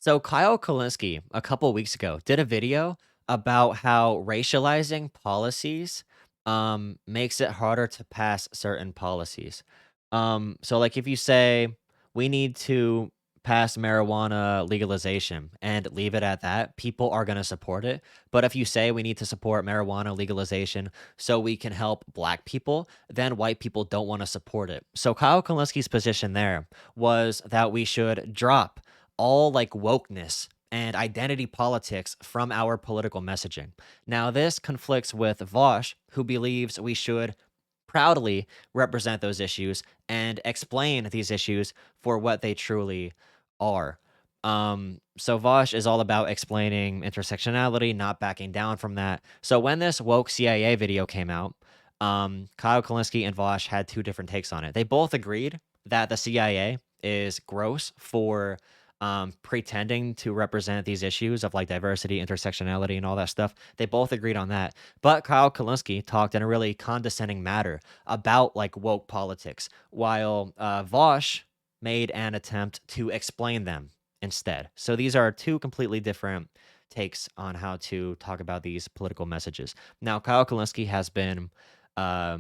So Kyle Kolinsky a couple weeks ago did a video about how racializing policies makes it harder to pass certain policies. So like if you say we need to pass marijuana legalization and leave it at that, people are going to support it. But if you say we need to support marijuana legalization so we can help black people, then white people don't want to support it. So Kyle Kolinsky's position there was that we should drop all like wokeness and identity politics from our political messaging. Now, this conflicts with Vaush, who believes we should proudly represent those issues and explain these issues for what they truly are. So Vaush is all about explaining intersectionality, not backing down from that. So when this woke CIA video came out, Kyle Kolinsky and Vaush had two different takes on it. They both agreed that the CIA is gross for pretending to represent these issues of like diversity, intersectionality, and all that stuff. They both agreed on that. But Kyle Kulinski talked in a really condescending manner about like woke politics, while Vaush made an attempt to explain them instead. So these are two completely different takes on how to talk about these political messages. Now, Kyle Kulinski has been uh,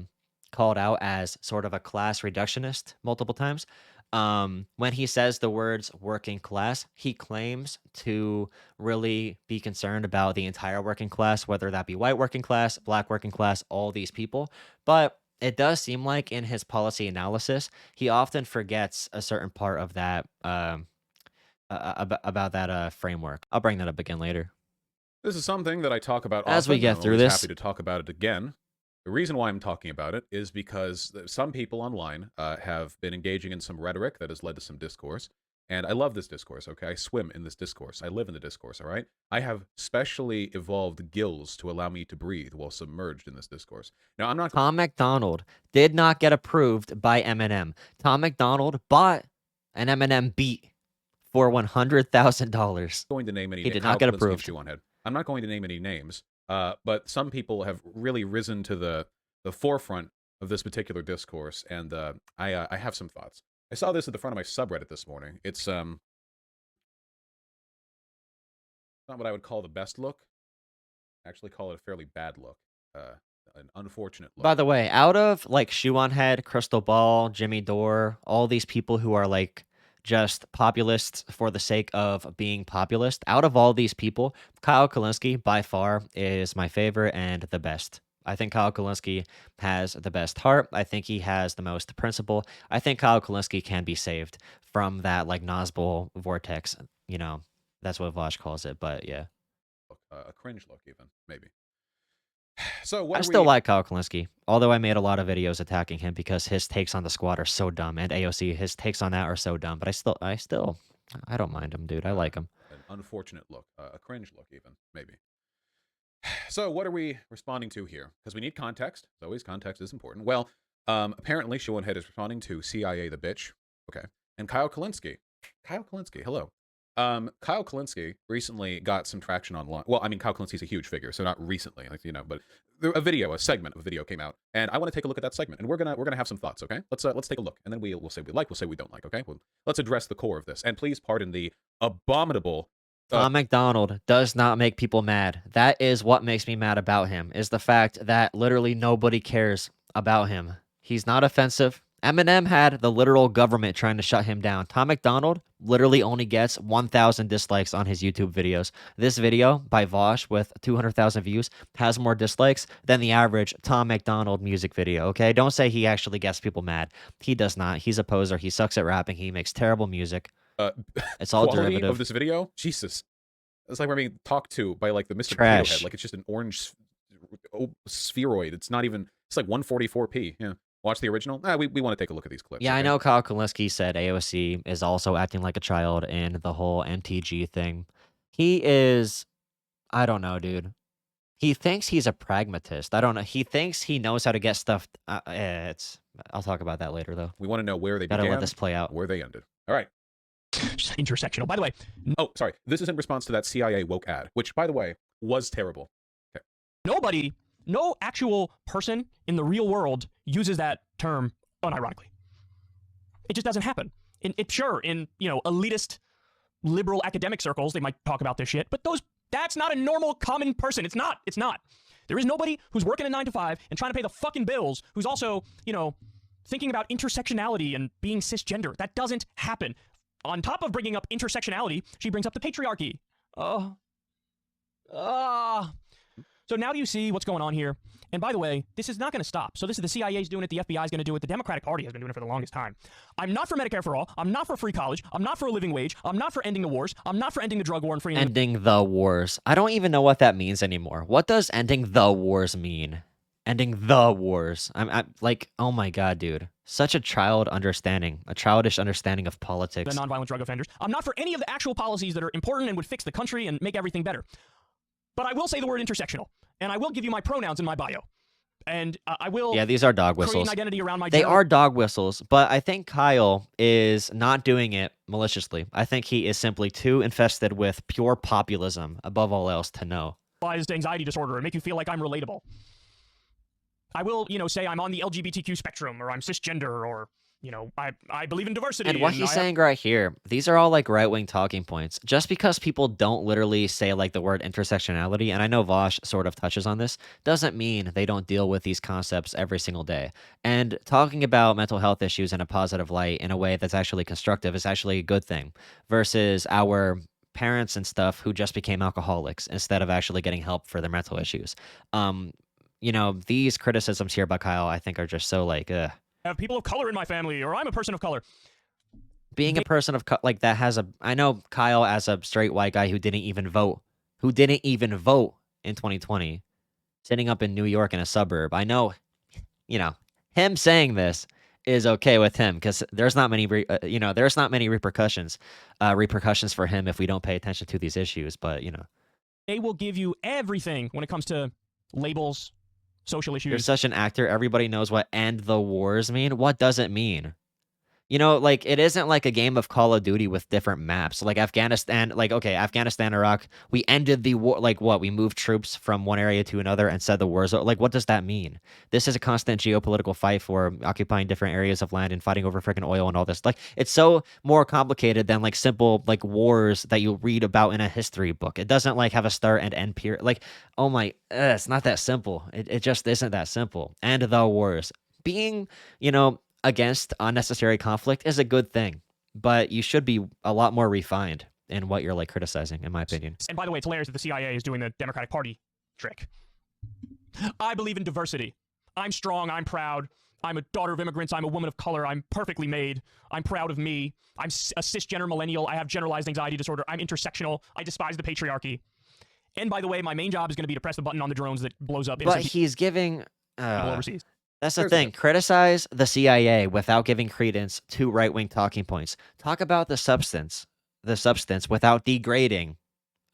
called out as sort of a class reductionist multiple times. When he says the words working class, he claims to really be concerned about the entire working class, whether that be white working class, black working class, all these people. But it does seem like in his policy analysis, he often forgets a certain part of that about that framework. I'll bring that up again later. This is something that I talk about As we often, get and I'm through always this, happy to talk about it again. The reason why I'm talking about it is because some people online have been engaging in some rhetoric that has led to some discourse. And I love this discourse, okay? I swim in this discourse. I live in the discourse, all right? I have specially evolved gills to allow me to breathe while submerged in this discourse. Now, I'm not... Tom MacDonald did not get approved by Eminem. Tom MacDonald bought an Eminem beat for $100,000. going to name any He did not get approved. I'm not going to name any names, but some people have really risen to the forefront of this particular discourse, and I have some thoughts. I saw this at the front of my subreddit this morning. It's not what I would call the best look. I actually call it a fairly bad look. An unfortunate look. By the way, out of like Shoe on Head, Crystal Ball, Jimmy Dore, all these people who are like just populists for the sake of being populist, out of all these people, Kyle Kulinski by far is my favorite and the best. I think Kyle Kulinski has the best heart. I think he has the most principle. I think Kyle Kulinski can be saved from that like Nazbol vortex. You know, that's what Vosh calls it. But yeah, a cringe look, even maybe. So I still like Kyle Kolinsky, although I made a lot of videos attacking him because his takes on the squad are so dumb, and AOC, his takes on that are so dumb. But I don't mind him, dude. I like him. An unfortunate look, a cringe look, even maybe. So what are we responding to here? Because we need context. As always, context is important. Well, apparently, Shonehead is responding to CIA the bitch. Okay, and Kyle Kolinsky. Kyle Kolinsky, hello. Kyle Kolinsky recently got some traction online. Well, I mean, Kyle Kolinsky's a huge figure, so not recently, like, you know, but a segment of a video came out, and I want to take a look at that segment, and we're gonna have some thoughts, okay? Let's take a look, and then we'll say we like, we'll say we don't like, okay? Let's address the core of this, and please pardon the abominable. Tom MacDonald does not make people mad. That is what makes me mad about him, is the fact that literally nobody cares about him. He's not offensive. Eminem had the literal government trying to shut him down. Tom MacDonald literally only gets 1,000 dislikes on his YouTube videos. This video by Vaush with 200,000 views has more dislikes than the average Tom MacDonald music video, okay? Don't say he actually gets people mad. He does not. He's a poser. He sucks at rapping. He makes terrible music. It's all derivative of this video. Jesus, it's like we're being talked to by like the Mr. Trash. Potato Head. Like it's just an orange spheroid. It's not even. It's like 144p. Yeah. Watch the original. We want to take a look at these clips. Yeah, okay? I know Kyle Kolinsky said AOC is also acting like a child in the whole MTG thing. He is, I don't know, dude. He thinks he's a pragmatist. I don't know. He thinks he knows how to get stuff. I'll talk about that later, though. We want to know where they began. Gotta let this play out. Where they ended. All right. Intersectional. By the way. Oh, sorry. This is in response to that CIA woke ad, which, by the way, was terrible. Okay. No actual person in the real world uses that term unironically. It just doesn't happen. In elitist liberal academic circles, they might talk about this shit, but that's not a normal common person. It's not. There is nobody who's working a 9 to 5 and trying to pay the fucking bills who's also, thinking about intersectionality and being cisgender. That doesn't happen. On top of bringing up intersectionality, she brings up the patriarchy. So now do you see what's going on here? And by the way, this is not going to stop. So this is the CIA's doing it, the FBI's going to do it, the Democratic Party has been doing it for the longest time. I'm not for Medicare for all. I'm not for free college. I'm not for a living wage. I'm not for ending the wars. I'm not for ending the drug war and freeing... Ending the wars. I don't even know what that means anymore. What does ending the wars mean? Ending the wars. I'm like, oh my god, dude. Such a childish understanding of politics. The nonviolent drug offenders. I'm not for any of the actual policies that are important and would fix the country and make everything better. But I will say the word intersectional, and I will give you my pronouns in my bio. And I will... Yeah, these are dog whistles. ...create an identity around my... They are dog whistles, but I think Kyle is not doing it maliciously. I think he is simply too infested with pure populism, above all else, to know. ...anxiety disorder and make you feel like I'm relatable. I will, say I'm on the LGBTQ spectrum, or I'm cisgender, or... I believe in diversity. And what he's saying right here, these are all like right-wing talking points. Just because people don't literally say like the word intersectionality, and I know Vaush sort of touches on this, doesn't mean they don't deal with these concepts every single day. And talking about mental health issues in a positive light in a way that's actually constructive is actually a good thing, versus our parents and stuff who just became alcoholics instead of actually getting help for their mental issues. These criticisms here by Kyle, I think, are just so like, have people of color in my family, or I'm a person of color. Being a person of like that has a... I know Kyle as a straight white guy who didn't even vote in 2020, sitting up in New York in a suburb. I know, him saying this is okay with him because there's not many, there's not many repercussions for him if we don't pay attention to these issues. But they will give you everything when it comes to labels. Social issues. You're such an actor. Everybody knows what end the wars mean. What does it mean? Like, it isn't like a game of Call of Duty with different maps. Like Afghanistan, Afghanistan, Iraq, we ended the war. Like, what? We moved troops from one area to another and said the war's over. Like, what does that mean? This is a constant geopolitical fight for occupying different areas of land and fighting over freaking oil and all this. Like, it's so more complicated than, like, simple, like, wars that you read about in a history book. It doesn't, like, have a start and end period. Like, oh my, it's not that simple. It just isn't that simple. And the wars. Being, against unnecessary conflict is a good thing, but you should be a lot more refined in what you're like criticizing, in my opinion. And by the way, it's hilarious that the CIA is doing the Democratic Party trick. I believe in diversity. I'm strong. I'm proud. I'm a daughter of immigrants. I'm a woman of color. I'm perfectly made. I'm proud of me. I'm a cisgender millennial. I have generalized anxiety disorder. I'm intersectional. I despise the patriarchy. And by the way, my main job is going to be to press the button on the drones that blows up. But he's giving people overseas. That's the thing. Criticize the CIA without giving credence to right-wing talking points. Talk about the substance without degrading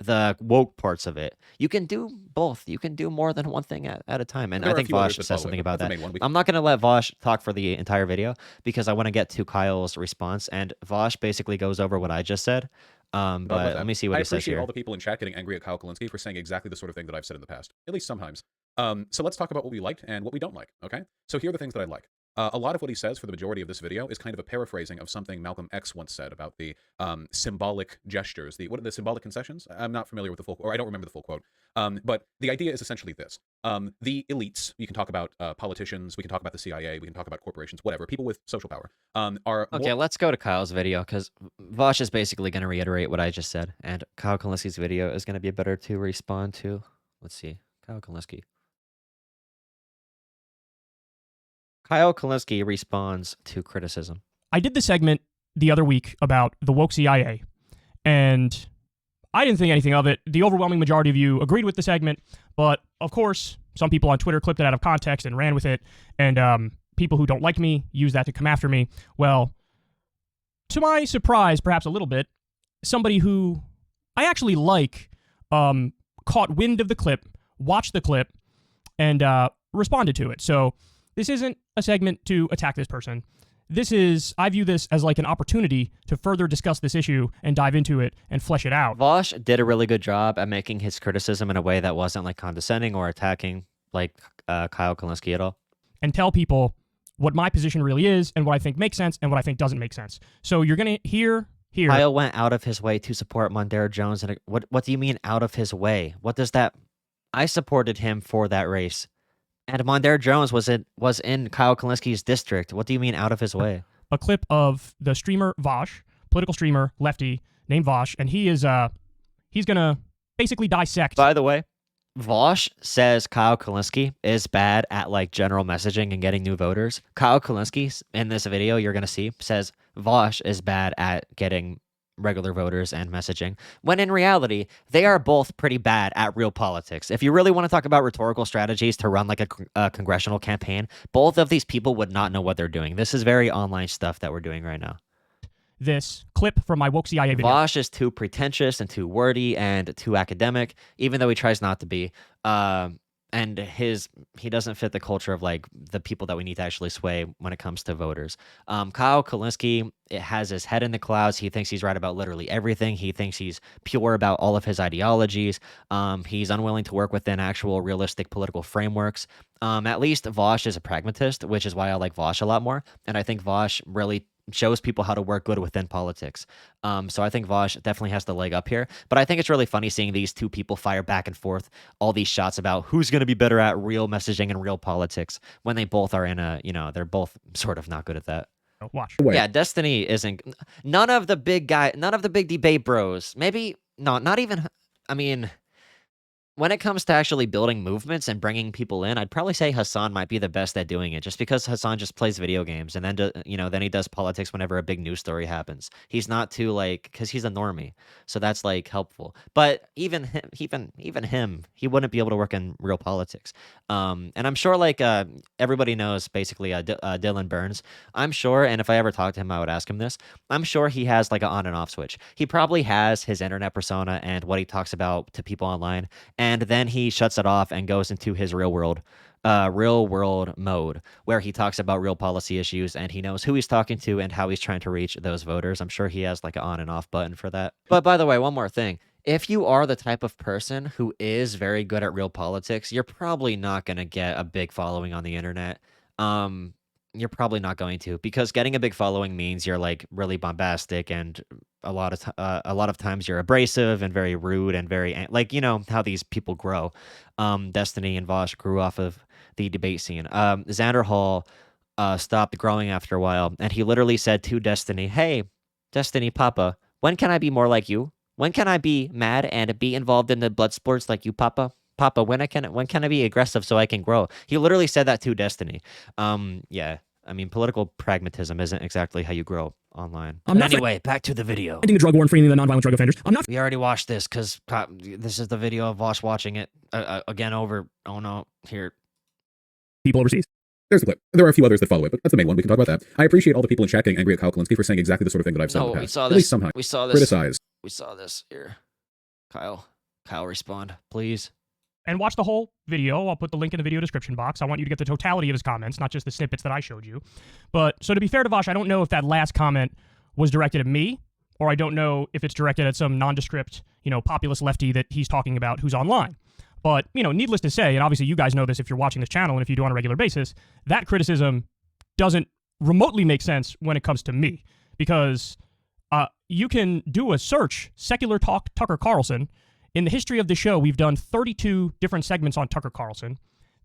the woke parts of it. You can do both. You can do more than one thing at a time. And I think Vaush says something about that. I'm not going to let Vaush talk for the entire video because I want to get to Kyle's response. And Vaush basically goes over what I just said. But let me see what he says here. I appreciate all the people in chat getting angry at Kyle Kolinsky for saying exactly the sort of thing that I've said in the past, at least sometimes. So let's talk about what we liked and what we don't like, okay? So here are the things that I like. A lot of what he says for the majority of this video is kind of a paraphrasing of something Malcolm X once said about the symbolic gestures, what are the symbolic concessions? I'm not familiar with the full, or I don't remember the full quote. But the idea is essentially this. The elites, you can talk about politicians, we can talk about the CIA, we can talk about corporations, whatever, people with social power are... Okay, let's go to Kyle's video, because Vaush is basically going to reiterate what I just said, and Kyle Kolinsky's video is going to be better to respond to. Let's see. Kyle Kolinsky. Kyle Kolinsky responds to criticism. I did the segment the other week about the woke CIA, and I didn't think anything of it. The overwhelming majority of you agreed with the segment, but of course, some people on Twitter clipped it out of context and ran with it, and people who don't like me use that to come after me. Well, to my surprise, perhaps a little bit, somebody who I actually like caught wind of the clip, watched the clip, and responded to it. So this isn't a segment to attack this person. I view this as like an opportunity to further discuss this issue and dive into it and flesh it out. Vaush did a really good job at making his criticism in a way that wasn't like condescending or attacking like Kyle Kolinsky at all. And tell people what my position really is and what I think makes sense and what I think doesn't make sense. So you're going to hear here. Kyle went out of his way to support Mondare Jones. And what do you mean out of his way? What does that? I supported him for that race, and Mondare Jones was in Kyle Kolinsky's district. What do you mean out of his way? A clip of the streamer Vaush, political streamer, lefty, named Vaush, and he's gonna basically dissect. By the way, Vaush says Kyle Kulinski is bad at like general messaging and getting new voters. Kyle Kulinski in this video you're gonna see says Vaush is bad at getting regular voters and messaging, when in reality they are both pretty bad at real politics. If you really want to talk about rhetorical strategies to run like a congressional campaign, both of these people would not know what they're doing. This is very online stuff that we're doing right now. This clip from my woke CIA video. Vaush is too pretentious and too wordy and too academic, even though he tries not to be. And he doesn't fit the culture of like the people that we need to actually sway when it comes to voters. Kyle Kolinsky has his head in the clouds. He thinks he's right about literally everything. He thinks he's pure about all of his ideologies. He's unwilling to work within actual realistic political frameworks. At least Vaush is a pragmatist, which is why I like Vaush a lot more. And I think Vaush really shows people how to work good within politics. So I think Vaush definitely has the leg up here. But I think it's really funny seeing these two people fire back and forth all these shots about who's going to be better at real messaging and real politics when they both are in they're both sort of not good at that. Watch. Yeah, Destiny isn't... None of the big debate bros. Maybe... No, not even... I mean... When it comes to actually building movements and bringing people in, I'd probably say Hassan might be the best at doing it, just because Hassan just plays video games and then he does politics whenever a big news story happens. He's not too because he's a normie, so that's like helpful. But even him, he wouldn't be able to work in real politics. And I'm sure everybody knows basically Dylan Burns. I'm sure, and if I ever talked to him, I would ask him this. I'm sure he has like an on and off switch. He probably has his internet persona and what he talks about to people online. And then he shuts it off and goes into his real world mode, where he talks about real policy issues and he knows who he's talking to and how he's trying to reach those voters. I'm sure he has like an on and off button for that. But by the way, one more thing. If you are the type of person who is very good at real politics, you're probably not going to get a big following on the internet. You're probably not going to, because getting a big following means you're like really bombastic, and a lot of times you're abrasive and very rude and very how these people grow. Destiny and Vaush grew off of the debate scene. Xander Hall stopped growing after a while, and he literally said to Destiny, "Hey, Destiny Papa, when can I be more like you? When can I be mad and be involved in the blood sports like you, Papa? Papa, when can I be aggressive so I can grow?" He literally said that to Destiny. Yeah, I mean, political pragmatism isn't exactly how you grow online. Anyway, back to the video. Ending the drug war and freeing the nonviolent drug offenders. We already watched this because this is the video of Vaush watching it again over. Oh no, here. People overseas. There's the clip. There are a few others that follow it, but that's the main one. We can talk about that. I appreciate all the people in chat getting angry at Kyle Kolinsky for saying exactly the sort of thing that I've said in the past. We saw At this. least somehow. We saw this. Criticize. We saw this here. Kyle, respond, please. And watch the whole video. I'll put the link in the video description box. I want you to get the totality of his comments, not just the snippets that I showed you. But so to be fair to Vaush, I don't know if that last comment was directed at me, or I don't know if it's directed at some nondescript, populist lefty that he's talking about who's online. But, needless to say, and obviously you guys know this if you're watching this channel and if you do on a regular basis, that criticism doesn't remotely make sense when it comes to me. Because you can do a search, Secular Talk Tucker Carlson. In the history of the show, we've done 32 different segments on Tucker Carlson.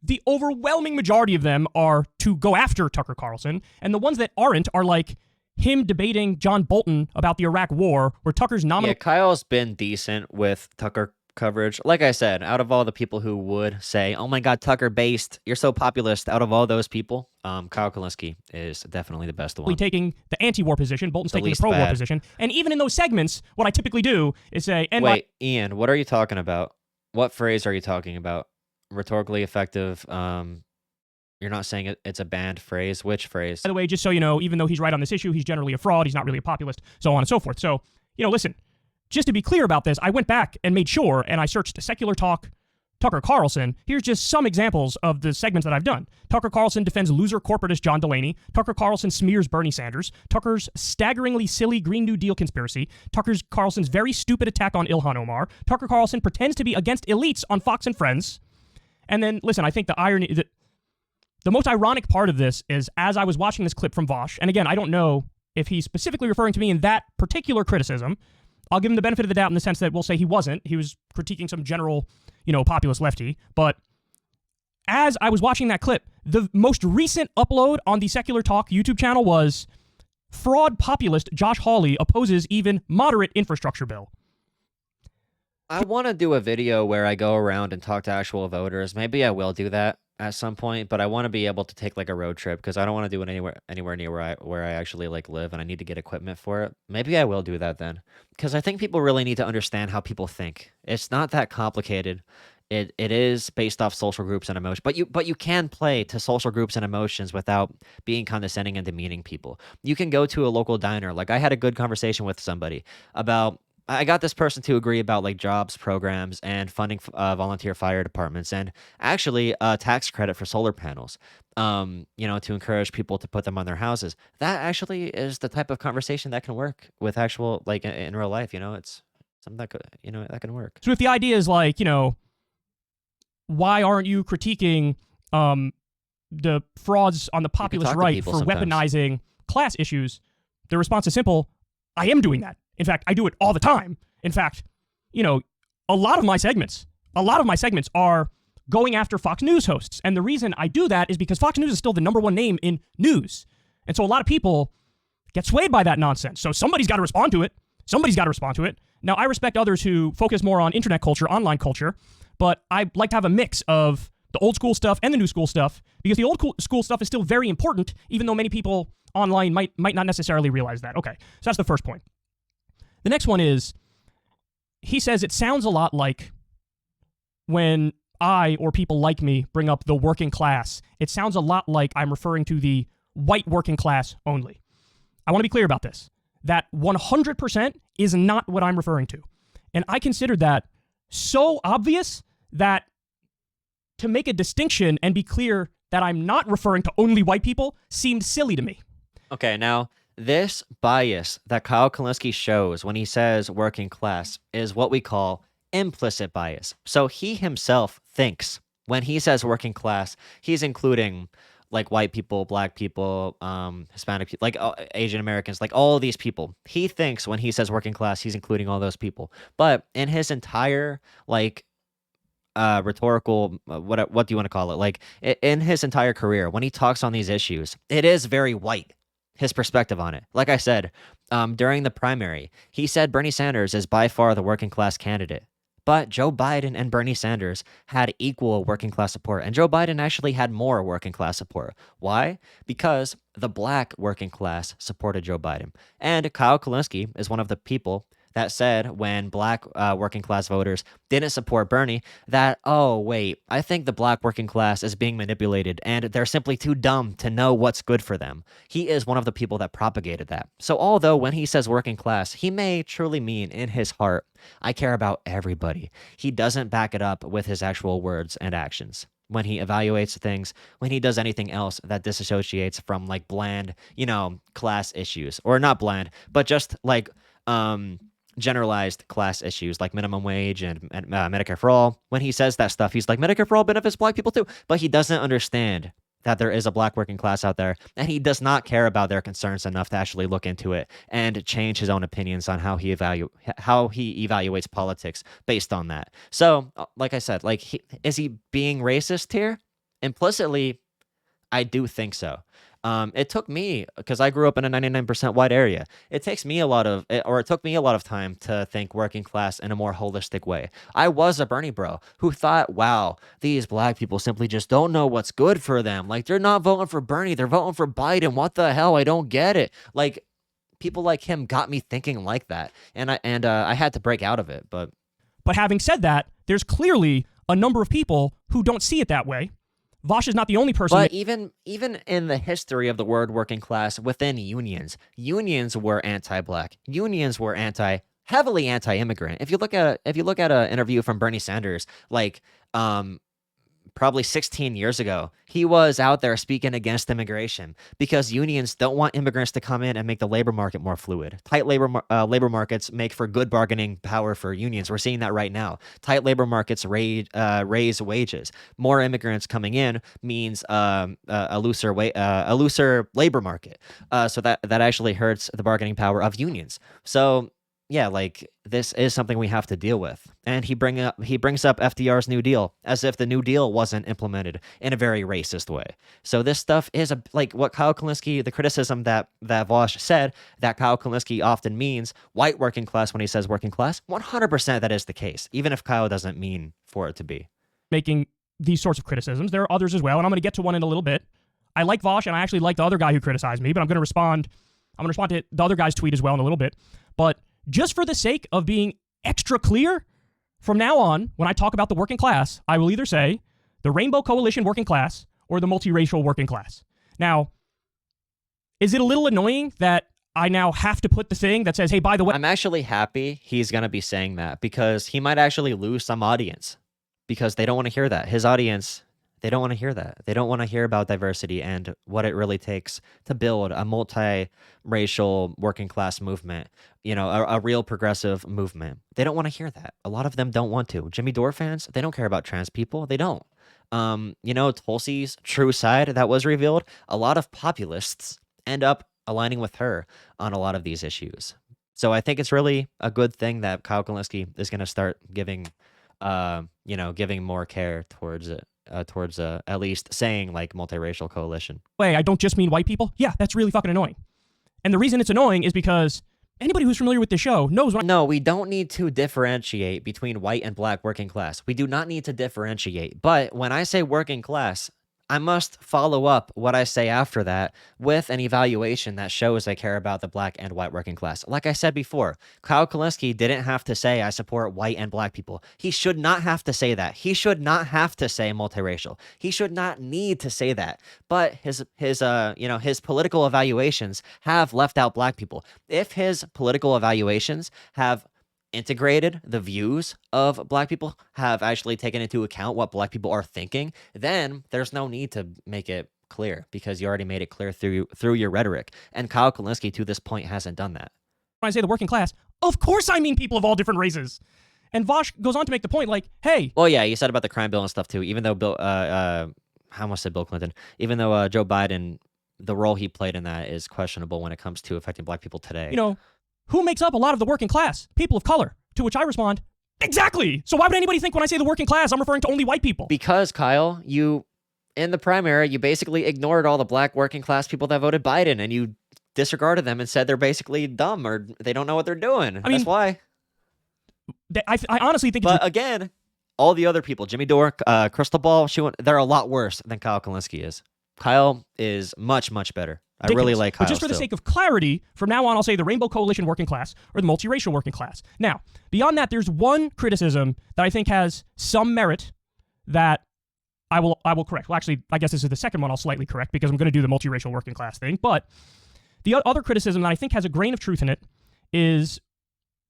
The overwhelming majority of them are to go after Tucker Carlson, and the ones that aren't are like him debating John Bolton about the Iraq War, where Tucker's nominal... Yeah, Kyle's been decent with Tucker coverage. Like I said, out of all the people who would say, "Oh my God, Tucker based, you're so populist," out of all those people, Kyle Kolinsky is definitely the best one. Taking the anti-war position, Bolton's taking the least pro-war bad. position, and even in those segments, what I typically do is say, Wait, Ian, what are you talking about? What phrase are you talking about? Rhetorically effective. You're not saying it's a banned phrase. Which phrase? By the way, just so you know, even though he's right on this issue, he's generally a fraud, he's not really a populist, so on and so forth. So, listen, just to be clear about this, I went back and made sure, and I searched Secular Talk Tucker Carlson. Here's just some examples of the segments that I've done. Tucker Carlson defends loser corporatist John Delaney. Tucker Carlson smears Bernie Sanders. Tucker's staggeringly silly Green New Deal conspiracy. Tucker Carlson's very stupid attack on Ilhan Omar. Tucker Carlson pretends to be against elites on Fox and Friends. And then, listen, I think the irony... The most ironic part of this is, as I was watching this clip from Vaush, and again, I don't know if he's specifically referring to me in that particular criticism, I'll give him the benefit of the doubt in the sense that we'll say he wasn't. He was critiquing some general, populist lefty. But as I was watching that clip, the most recent upload on the Secular Talk YouTube channel was fraud populist Josh Hawley opposes even moderate infrastructure bill. I want to do a video where I go around and talk to actual voters. Maybe I will do that at some point, but I want to be able to take like a road trip because I don't want to do it anywhere near where I actually like live, and I need to get equipment for it. Maybe I will do that then, because I think people really need to understand how people think. It's not that complicated. It is based off social groups and emotions, but you can play to social groups and emotions without being condescending and demeaning people. You can go to a local diner. Like I had a good conversation with somebody about. I got this person to agree about like jobs programs and funding volunteer fire departments and actually a tax credit for solar panels, to encourage people to put them on their houses. That actually is the type of conversation that can work with actual, like in real life, it's something that could, that can work. So if the idea is like, why aren't you critiquing the frauds on the populist right for weaponizing class issues? The response is simple. I am doing that. In fact, I do it all the time. In fact, a lot of my segments are going after Fox News hosts. And the reason I do that is because Fox News is still the number one name in news. And so a lot of people get swayed by that nonsense. So somebody's got to respond to it. Now, I respect others who focus more on internet culture, online culture, but I like to have a mix of the old school stuff and the new school stuff, because the old school stuff is still very important, even though many people online might not necessarily realize that. Okay, so that's the first point. The next one is, he says it sounds a lot like when I or people like me bring up the working class, it sounds a lot like I'm referring to the white working class only. I want to be clear about this. That 100% is not what I'm referring to. And I consider that so obvious that to make a distinction and be clear that I'm not referring to only white people seemed silly to me. Okay, now, this bias that Kyle Kolinsky shows when he says working class is what we call implicit bias. So he himself thinks when he says working class, he's including like white people, black people, Hispanic people, like Asian Americans, like all these people. He thinks when he says working class, he's including all those people. But in his entire like rhetorical, what do you want to call it? Like in his entire career, when he talks on these issues, it is very white. His perspective on it. Like I said, during the primary, he said Bernie Sanders is by far the working class candidate. But Joe Biden and Bernie Sanders had equal working class support, and Joe Biden actually had more working class support. Why? Because the black working class supported Joe Biden. And Kyle Kulinski is one of the people that said when black working class voters didn't support Bernie that, oh, wait, I think the black working class is being manipulated and they're simply too dumb to know what's good for them. He is one of the people that propagated that. So although when he says working class, he may truly mean in his heart, I care about everybody, he doesn't back it up with his actual words and actions. When he evaluates things, when he does anything else that disassociates from like bland, class issues, or not bland, but just like, generalized class issues like minimum wage and Medicare for all. When he says that stuff, he's like, Medicare for all benefits black people too. But he doesn't understand that there is a black working class out there, and he does not care about their concerns enough to actually look into it and change his own opinions on how he evaluates politics based on that. So, like I said, is he being racist here? Implicitly, I do think so. It took me, because I grew up in a 99% white area, it took me a lot of time to think working class in a more holistic way. I was a Bernie bro who thought, wow, these black people simply just don't know what's good for them. Like, they're not voting for Bernie, they're voting for Biden. What the hell? I don't get it. Like, people like him got me thinking like that, and I had to break out of it. But having said that, there's clearly a number of people who don't see it that way. Vaush is not the only person. But even in the history of the word working class within unions were anti-black. Unions were heavily anti-immigrant. If you look at an interview from Bernie Sanders, like probably 16 years ago, he was out there speaking against immigration because unions don't want immigrants to come in and make the labor market more fluid. Tight labor markets make for good bargaining power for unions. We're seeing that right now. Tight labor markets raise wages. More immigrants coming in means a looser labor market. So that actually hurts the bargaining power of unions. So yeah, like this is something we have to deal with. And he brings up FDR's New Deal as if the New Deal wasn't implemented in a very racist way. So this stuff is like what Kyle Kolinsky, the criticism that Vaush said that Kyle Kolinsky often means white working class when he says working class. 100% that is the case, even if Kyle doesn't mean for it to be. Making these sorts of criticisms. There are others as well, and I'm going to get to one in a little bit. I like Vaush, and I actually like the other guy who criticized me, but I'm going to respond to the other guy's tweet as well in a little bit. But just for the sake of being extra clear, from now on, when I talk about the working class, I will either say the Rainbow Coalition working class or the multiracial working class. Now, is it a little annoying that I now have to put the thing that says, hey, by the way... I'm actually happy he's going to be saying that because he might actually lose some audience because they don't want to hear that. His audience... They don't want to hear that. They don't want to hear about diversity and what it really takes to build a multi-racial working class movement, a real progressive movement. They don't want to hear that. A lot of them don't want to. Jimmy Dore fans, they don't care about trans people. They don't. Tulsi's true side that was revealed, a lot of populists end up aligning with her on a lot of these issues. So I think it's really a good thing that Kyle Kolinsky is going to start giving more care towards it. Towards at least saying like multiracial coalition. I don't just mean white people. Yeah, that's really fucking annoying. And the reason it's annoying is because anybody who's familiar with the show knows No, we don't need to differentiate between white and black working class. We do not need to differentiate. But when I say working class, I must follow up what I say after that with an evaluation that shows I care about the black and white working class. Like I said before, Kyle Kolinsky didn't have to say I support white and black people. He should not have to say that. He should not have to say multiracial. He should not need to say that. But his political evaluations have left out black people. If his political evaluations have integrated the views of black people, have actually taken into account what black people are thinking, then there's no need to make it clear because you already made it clear through your rhetoric. And Kyle Kolinsky to this point hasn't done that. When I say the working class, of course I mean people of all different races. And Vaush goes on to make the point like, hey. Well, yeah, you said about the crime bill and stuff too, even though I almost said Bill Clinton, even though Joe Biden, the role he played in that is questionable when it comes to affecting black people today. Who makes up a lot of the working class? People of color. To which I respond, exactly. So why would anybody think when I say the working class, I'm referring to only white people? Because, Kyle, in the primary, you basically ignored all the black working class people that voted Biden, and you disregarded them and said they're basically dumb or they don't know what they're doing. That's why. I honestly think But again, all the other people, Jimmy Dore, Crystal Ball, they're a lot worse than Kyle Kolinsky is. Kyle is much, much better. I really like Kyle. But just for the sake of clarity, from now on, I'll say the Rainbow Coalition working class or the multiracial working class. Now, beyond that, there's one criticism that I think has some merit that I will correct. Well, actually, I guess this is the second one I'll slightly correct because I'm going to do the multiracial working class thing. But the other criticism that I think has a grain of truth in it is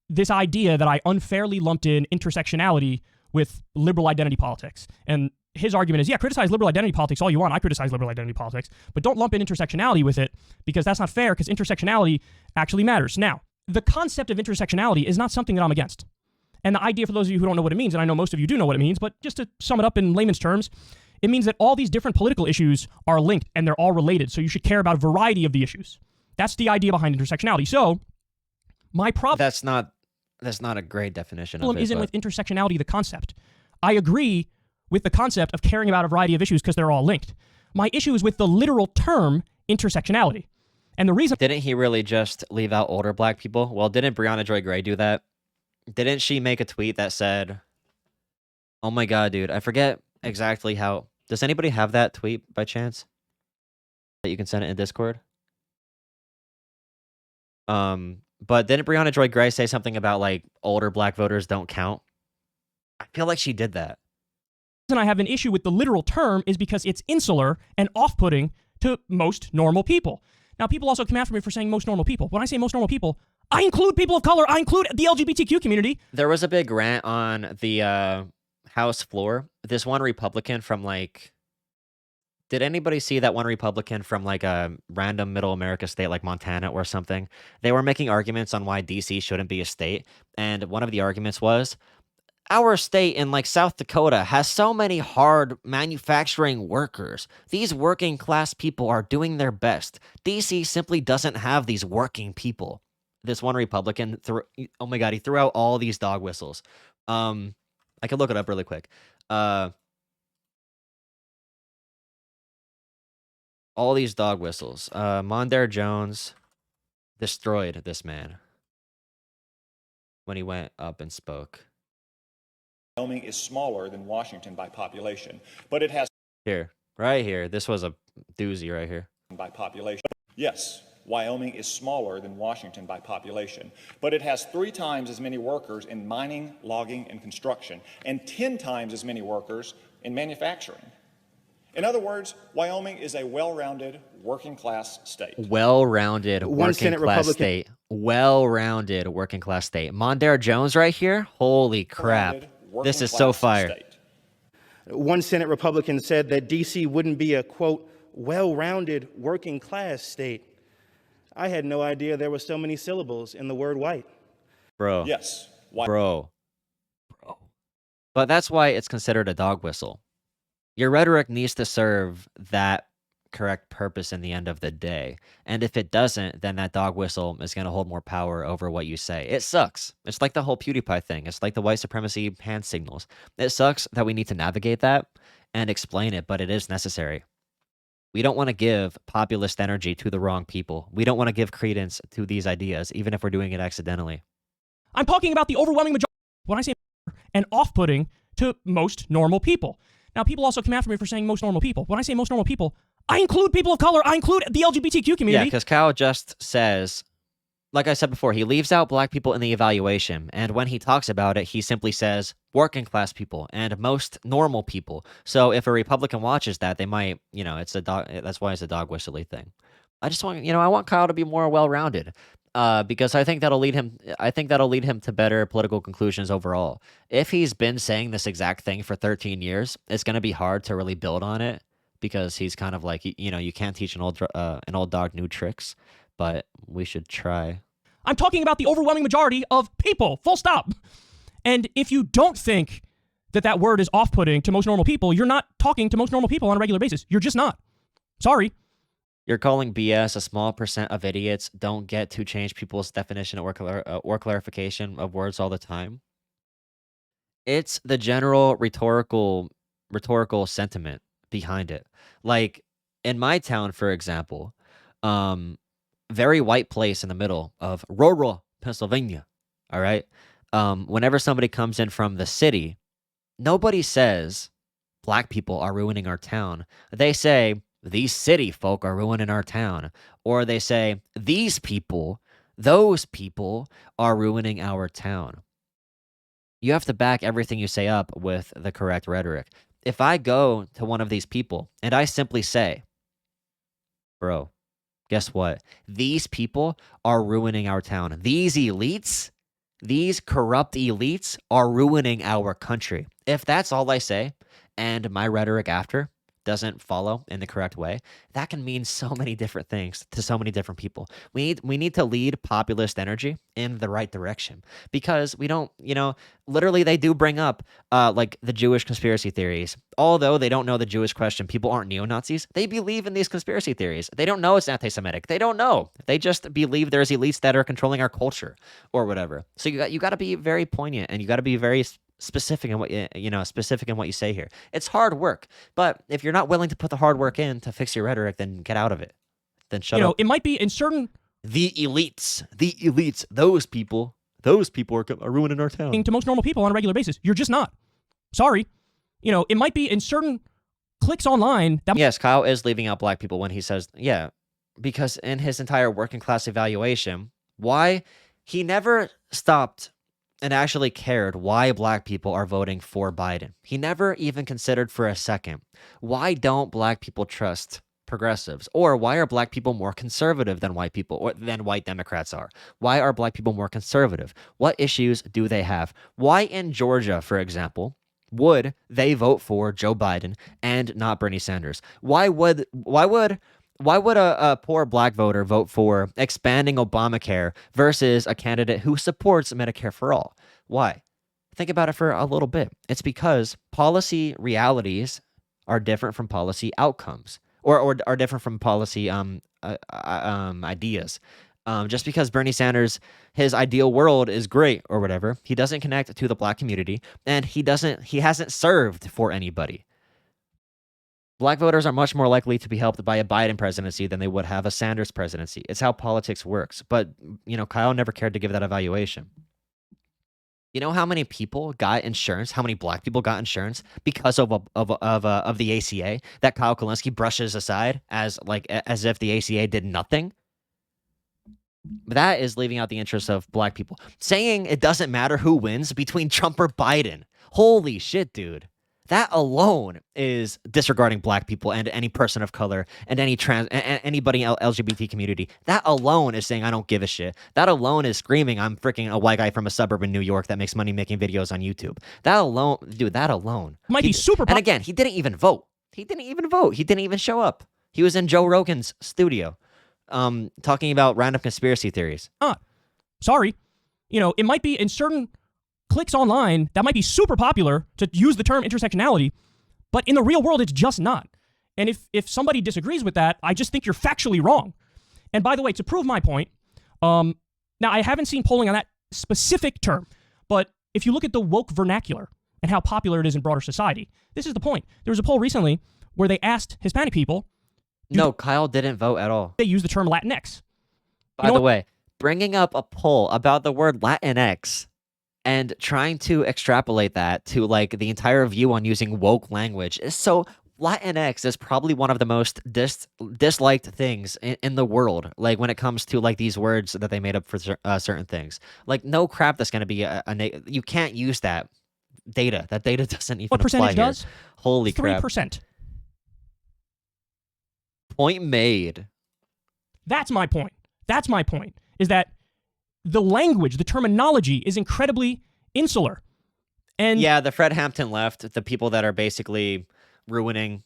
this idea that I unfairly lumped in intersectionality with liberal identity politics. And his argument is, yeah, criticize liberal identity politics all you want. I criticize liberal identity politics, but don't lump in intersectionality with it because that's not fair because intersectionality actually matters. Now, the concept of intersectionality is not something that I'm against. And the idea, for those of you who don't know what it means, and I know most of you do know what it means, but just to sum it up in layman's terms, it means that all these different political issues are linked and they're all related. So you should care about a variety of the issues. That's the idea behind intersectionality. So my problem... That's not a great definition of it. Isn't with intersectionality the concept. I agree with the concept of caring about a variety of issues because they're all linked. My issue is with the literal term intersectionality. And the reason... Didn't he really just leave out older black people? Well, didn't Breonna Joy Gray do that? Didn't she make a tweet that said, oh my God, dude, I forget exactly how... Does anybody have that tweet by chance? That you can send it in Discord? But didn't Breonna Joy Gray say something about, like, older black voters don't count? I feel like she did that. The reason I have an issue with the literal term is because it's insular and off-putting to most normal people. Now, people also come after me for saying most normal people. When I say most normal people, I include people of color. I include the LGBTQ community. There was a big rant on the House floor, this one Republican from like, did anybody see that one Republican from like a random middle America state like Montana or something? They were making arguments on why DC shouldn't be a state. And one of the arguments was our state in like South Dakota has so many hard manufacturing workers. These working class people are doing their best. DC simply doesn't have these working people. This one Republican threw, oh my God, he threw out all these dog whistles. I could look it up really quick. All these dog whistles. Mondaire Jones destroyed this man when he went up and spoke. Wyoming is smaller than Washington by population, but it has Here, right here. This was a doozy right here. by population. Yes, Wyoming is smaller than Washington by population, but it has 3 times as many workers in mining, logging, and construction, and 10 times as many workers in manufacturing. In other words, Wyoming is a well-rounded working-class state. Well-rounded working class state. Well-rounded working class state. Mondaire Jones right here. Holy crap. This is so fire. State. One Senate Republican said that D.C. wouldn't be a, quote, well-rounded working class state. I had no idea there were so many syllables in the word white. Bro. Yes. Bro. But that's why it's considered a dog whistle. Your rhetoric needs to serve that correct purpose in the end of the day. And if it doesn't, then that dog whistle is going to hold more power over what you say. It sucks. It's like the whole PewDiePie thing. It's like the white supremacy hand signals. It sucks that we need to navigate that and explain it, but it is necessary. We don't want to give populist energy to the wrong people. We don't want to give credence to these ideas, even if we're doing it accidentally. I'm talking about the overwhelming majority when I say and off-putting to most normal people. Now, people also come after me for saying most normal people. When I say most normal people, I include people of color. I include the LGBTQ community. Yeah, because Kyle just says, like I said before, he leaves out black people in the evaluation. And when he talks about it, he simply says working class people and most normal people. So if a Republican watches that, they might, it's a dog. That's why it's a dog whistly thing. I just want, I want Kyle to be more well-rounded. Because I think that'll lead him to better political conclusions overall. If he's been saying this exact thing for 13 years, it's going to be hard to really build on it because he's kind of like, you can't teach an old dog new tricks, but we should try. I'm talking about the overwhelming majority of people, full stop. And if you don't think that that word is off-putting to most normal people, you're not talking to most normal people on a regular basis. You're just not. Sorry. You're calling BS. A small percent of idiots don't get to change people's definition or clarification of words all the time. It's the general rhetorical sentiment behind it. Like in my town, for example, very white place in the middle of rural Pennsylvania. All right. Whenever somebody comes in from the city, nobody says black people are ruining our town. They say, these city folk are ruining our town. Or they say, those people are ruining our town. You have to back everything you say up with the correct rhetoric. If I go to one of these people and I simply say, bro, guess what? These people are ruining our town. These elites, these corrupt elites are ruining our country. If that's all I say and my rhetoric after doesn't follow in the correct way, that can mean so many different things to so many different people. We need to lead populist energy in the right direction because we don't, literally they do bring up like the Jewish conspiracy theories. Although they don't know the Jewish question, people aren't neo-Nazis. They believe in these conspiracy theories. They don't know it's anti-Semitic. They don't know. They just believe there's elites that are controlling our culture or whatever. So you got to be very poignant and you got to be very specific in what you say here. It's hard work, but if you're not willing to put the hard work in to fix your rhetoric, then get out of it. Then shut up. It might be in certain the elites, those people are ruining our town. To most normal people on a regular basis. You're just not. Sorry. It might be in certain clicks online that yes, Kyle is leaving out black people when he says because in his entire working class evaluation, why he never stopped and actually cared why black people are voting for Biden. He never even considered for a second, why don't black people trust progressives? Or why are black people more conservative than white people or than white Democrats are? Why are black people more conservative? What issues do they have? Why in Georgia, for example, would they vote for Joe Biden and not Bernie Sanders? Why would a poor black voter vote for expanding Obamacare versus a candidate who supports Medicare for all? Why? Think about it for a little bit. It's because policy realities are different from policy outcomes, or are different from policy ideas. Just because Bernie Sanders, his ideal world is great or whatever, he doesn't connect to the black community, and he hasn't served for anybody. Black voters are much more likely to be helped by a Biden presidency than they would have a Sanders presidency. It's how politics works. But, Kyle never cared to give that evaluation. You know how many people got insurance? How many black people got insurance because of the ACA that Kyle Kolinsky brushes aside as if the ACA did nothing? But that is leaving out the interests of black people. Saying it doesn't matter who wins between Trump or Biden. Holy shit, dude. That alone is disregarding black people and any person of color and anybody in LGBT community. That alone is saying I don't give a shit. That alone is screaming I'm freaking a white guy from a suburb in New York that makes money making videos on YouTube. That alone, dude, that alone. Might be super. And again, he didn't even vote. He didn't even show up. He was in Joe Rogan's studio, talking about random conspiracy theories. Sorry. It might be in certain clicks online that might be super popular to use the term intersectionality, but in the real world, it's just not. And if somebody disagrees with that, I just think you're factually wrong. And by the way, to prove my point, now I haven't seen polling on that specific term, but if you look at the woke vernacular and how popular it is in broader society, this is the point. There was a poll recently where they asked Hispanic people. No, Kyle didn't vote at all. They use the term Latinx. By the way, bringing up a poll about the word Latinx and trying to extrapolate that to the entire view on using woke language is so. Latinx is probably one of the most disliked things in the world. When it comes to these words that they made up for certain things. No crap, that's going to be you can't use that data. That data doesn't even. What percentage apply does? Here. Holy crap! 3%. Point made. That's my point. Is that the language, the terminology is incredibly insular. And yeah, the Fred Hampton left, the people that are basically ruining,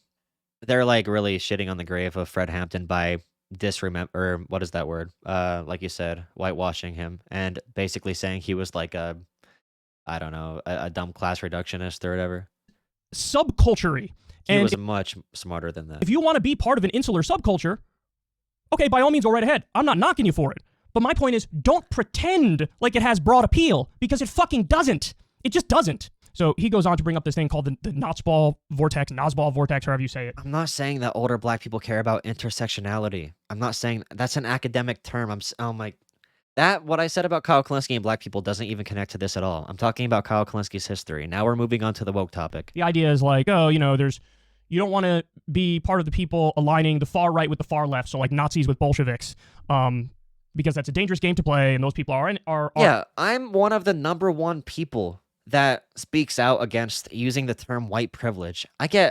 they're really shitting on the grave of Fred Hampton by what is that word? Like you said, whitewashing him and basically saying he was a dumb class reductionist or whatever. Subculture-y. He was much smarter than that. If you want to be part of an insular subculture, okay, by all means, go right ahead. I'm not knocking you for it. But my point is, don't pretend like it has broad appeal, because it fucking doesn't. It just doesn't. So he goes on to bring up this thing called the Nazball vortex, however you say it. I'm not saying that older black people care about intersectionality. I'm not saying that's an academic term. What I said about Kyle Kolinsky and black people doesn't even connect to this at all. I'm talking about Kyle Kolinsky's history. Now we're moving on to the woke topic. The idea is you don't want to be part of the people aligning the far right with the far left, so Nazis with Bolsheviks, because that's a dangerous game to play, and those people are. Yeah, I'm one of the number one people that speaks out against using the term white privilege.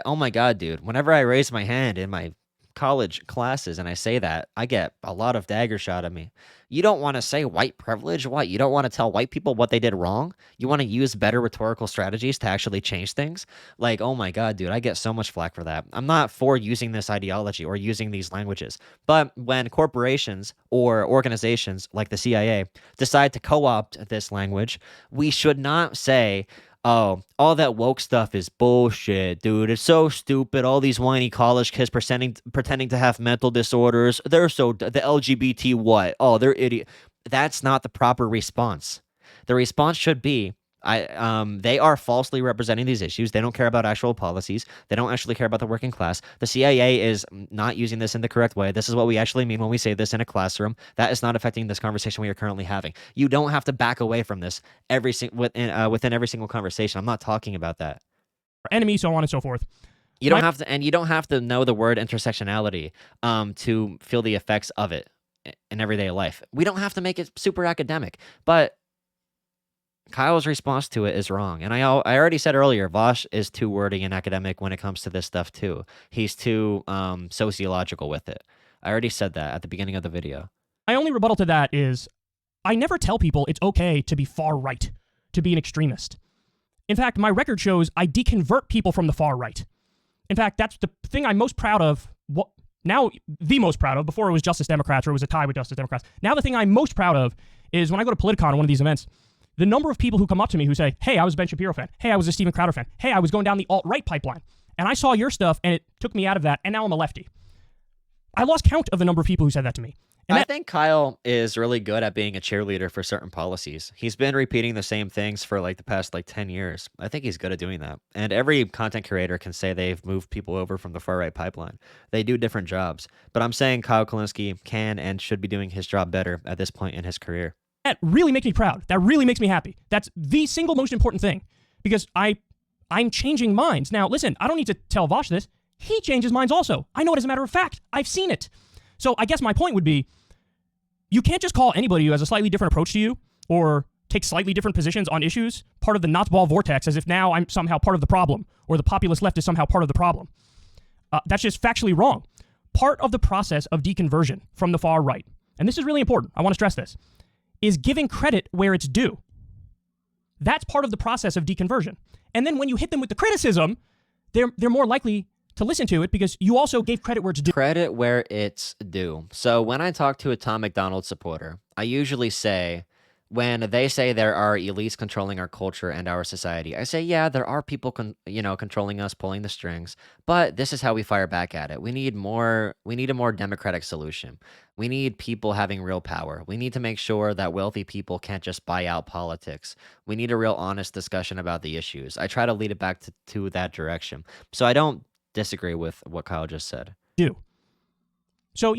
Oh my God, dude, whenever I raise my hand in my college classes and I say that, I get a lot of dagger shot at me. You don't want to say white privilege? What? You don't want to tell white people what they did wrong? You want to use better rhetorical strategies to actually change things? Oh my God, dude, I get so much flack for that. I'm not for using this ideology or using these languages. But when corporations or organizations like the CIA decide to co-opt this language, we should not say, oh, all that woke stuff is bullshit, dude. It's so stupid. All these whiny college kids pretending to have mental disorders. The LGBT what? Oh, they're idiot. That's not the proper response. The response should be, they are falsely representing these issues. They don't care about actual policies. They don't actually care about the working class. The CIA is not using this in the correct way. This is what we actually mean when we say this in a classroom. That is not affecting this conversation we are currently having. You don't have to back away from this within every single conversation. I'm not talking about that. Enemy, so on and so forth. You don't have to know the word intersectionality to feel the effects of it in everyday life. We don't have to make it super academic, but Kyle's response to it is wrong. And I already said earlier, Vaush is too wordy and academic when it comes to this stuff too. He's too sociological with it. I already said that at the beginning of the video. My only rebuttal to that is I never tell people it's okay to be far right, to be an extremist. In fact, my record shows I deconvert people from the far right. In fact, that's the thing I'm most proud of. Now, the most proud of. Before it was Justice Democrats, or it was a tie with Justice Democrats. Now the thing I'm most proud of is when I go to Politicon, one of these events, the number of people who come up to me who say, hey, I was a Ben Shapiro fan. Hey, I was a Steven Crowder fan. Hey, I was going down the alt-right pipeline. And I saw your stuff, and it took me out of that, and now I'm a lefty. I lost count of the number of people who said that to me. And I think Kyle is really good at being a cheerleader for certain policies. He's been repeating the same things for like the past 10 years. I think he's good at doing that. And every content creator can say they've moved people over from the far right pipeline. They do different jobs. But I'm saying Kyle Kolinsky can and should be doing his job better at this point in his career. that really makes me proud. That really makes me happy. That's the single most important thing, because I'm changing minds. Now, listen, I don't need to tell Vaush this. He changes minds also. I know it as a matter of fact. I've seen it. So I guess my point would be, you can't just call anybody who has a slightly different approach to you or take slightly different positions on issues part of the Knotsball vortex as if now I'm somehow part of the problem or the populist left is somehow part of the problem. That's just factually wrong. Part of the process of deconversion from the far right, and this is really important, I want to stress this, is giving credit where it's due. That's part of the process of deconversion. And then when you hit them with the criticism, they're more likely to listen to it because you also gave credit where it's due. Credit where it's due. So when I talk to a Tom McDonald supporter, I usually say, when they say there are elites controlling our culture and our society, I say, yeah, there are people, controlling us, pulling the strings, but this is how we fire back at it. We need a more democratic solution. We need people having real power. We need to make sure that wealthy people can't just buy out politics. We need a real honest discussion about the issues. I try to lead it back to that direction. So I don't disagree with what Kyle just said. So,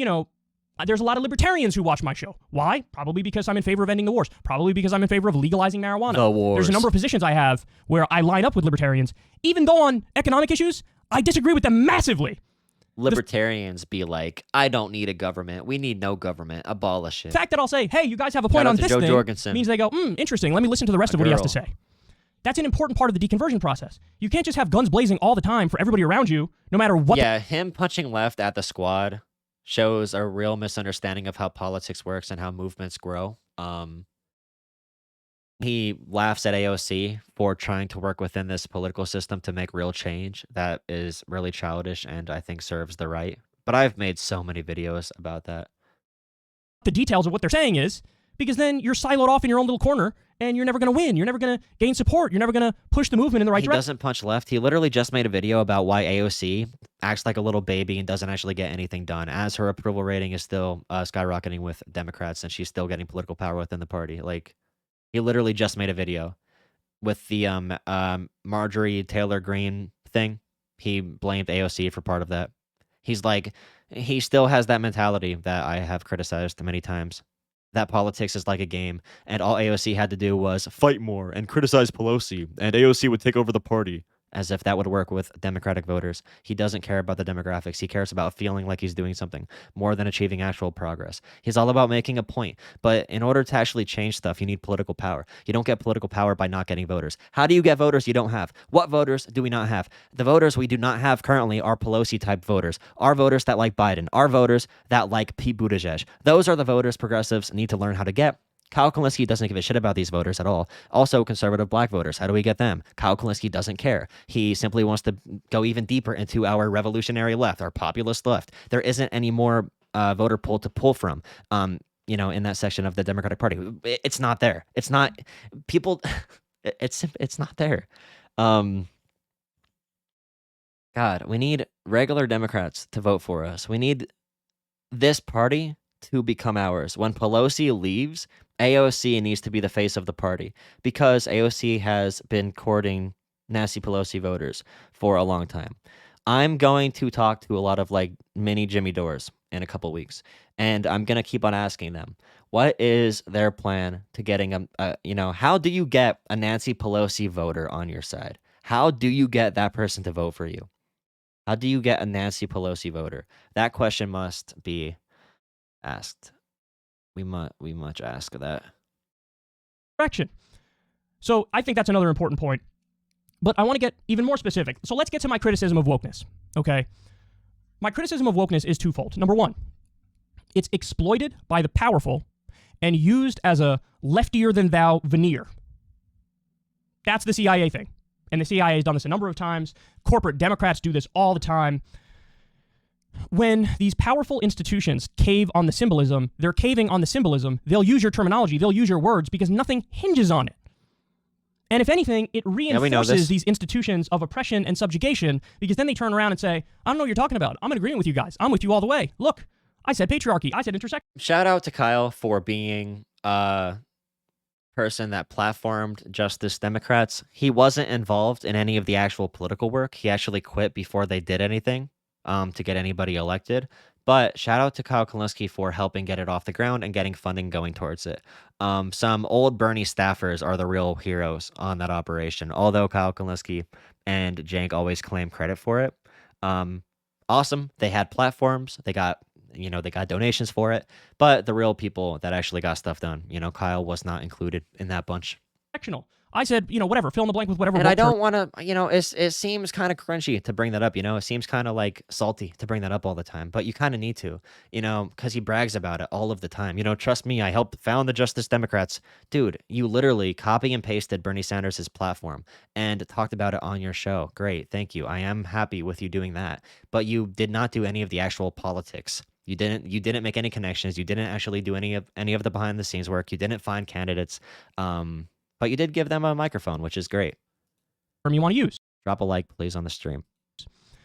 there's a lot of libertarians who watch my show. Why? Probably because I'm in favor of ending the wars. Probably because I'm in favor of legalizing marijuana. The wars. There's a number of positions I have where I line up with libertarians, even though on economic issues, I disagree with them massively. Libertarians be like, I don't need a government. We need no government. Abolish it. The fact that I'll say, hey, you guys have a point Shout out on to this Joe thing Jorgensen. means they go, interesting. Let me listen to the rest of what he has to say. That's an important part of the deconversion process. You can't just have guns blazing all the time for everybody around you, no matter what. Yeah, him punching left at the squad shows a real misunderstanding of how politics works and how movements grow. He laughs at AOC for trying to work within this political system to make real change. That is really childish and I think serves the right. But I've made so many videos about that. The details of what they're saying is, because then you're siloed off in your own little corner and you're never going to win. You're never going to gain support. You're never going to push the movement in the right direction. He doesn't punch left. He literally just made a video about why AOC acts like a little baby and doesn't actually get anything done, as her approval rating is still skyrocketing with Democrats and she's still getting political power within the party. Like, he literally just made a video with the Marjorie Taylor Greene thing. He blamed AOC for part of that. He's like, he still has that mentality that I have criticized many times, that politics is like a game, and all AOC had to do was fight more and criticize Pelosi, and AOC would take over the party, as if that would work with Democratic voters. He doesn't care about the demographics. He cares about feeling like he's doing something more than achieving actual progress. He's all about making a point, but in order to actually change stuff, you need political power. You don't get political power by not getting voters. How do you get voters you don't have? What voters do we not have? The voters we do not have currently are Pelosi-type voters, are voters that like Biden, are voters that like Pete Buttigieg. Those are the voters progressives need to learn how to get. Kyle Kolinsky doesn't give a shit about these voters at all. Also, conservative black voters. How do we get them? Kyle Kolinsky doesn't care. He simply wants to go even deeper into our revolutionary left, our populist left. There isn't any more voter pool to pull from, in that section of the Democratic Party. It's not there. It's not people. It's not there. God, we need regular Democrats to vote for us. We need this party to become ours. When Pelosi leaves, AOC needs to be the face of the party, because AOC has been courting Nancy Pelosi voters for a long time. I'm going to talk to a lot of mini Jimmy Dores in a couple weeks, and I'm going to keep on asking them, what is their plan to getting how do you get a Nancy Pelosi voter on your side? How do you get that person to vote for you? How do you get a Nancy Pelosi voter? That question must be asked. We much ask that. Direction. So I think that's another important point. But I want to get even more specific. So let's get to my criticism of wokeness. Okay. My criticism of wokeness is twofold. Number one, it's exploited by the powerful and used as a leftier than thou veneer. That's the CIA thing. and the CIA has done this a number of times. Corporate Democrats do this all the time. When these powerful institutions cave on the symbolism, they're caving on the symbolism. They'll use your terminology, they'll use your words because nothing hinges on it. And if anything, it reinforces these institutions of oppression and subjugation, because then they turn around and say, I don't know what you're talking about. I'm in agreement with you guys. I'm with you all the way. Look, I said patriarchy. I said intersection. Shout out to Kyle for being a person that platformed Justice Democrats. He wasn't involved in any of the actual political work. He actually quit before they did anything to get anybody elected. But shout out to Kyle Kolinsky for helping get it off the ground and getting funding going towards it. Some old Bernie staffers are the real heroes on that operation, although Kyle Kolinsky and Jank always claim credit for it. Awesome. They had platforms. They got donations for it. But the real people that actually got stuff done, Kyle was not included in that bunch. I said, whatever, fill in the blank with whatever. And I don't want to, it seems kind of crunchy to bring that up, it seems kind of like salty to bring that up all the time, but you kind of need to, because he brags about it all of the time. Trust me, I helped found the Justice Democrats. Dude, you literally copy and pasted Bernie Sanders' platform and talked about it on your show. Great, thank you. I am happy with you doing that, but you did not do any of the actual politics. You didn't make any connections. You didn't actually do any of the behind the scenes work. You didn't find candidates. But you did give them a microphone, which is great. You want to use. Drop a like, please, on the stream.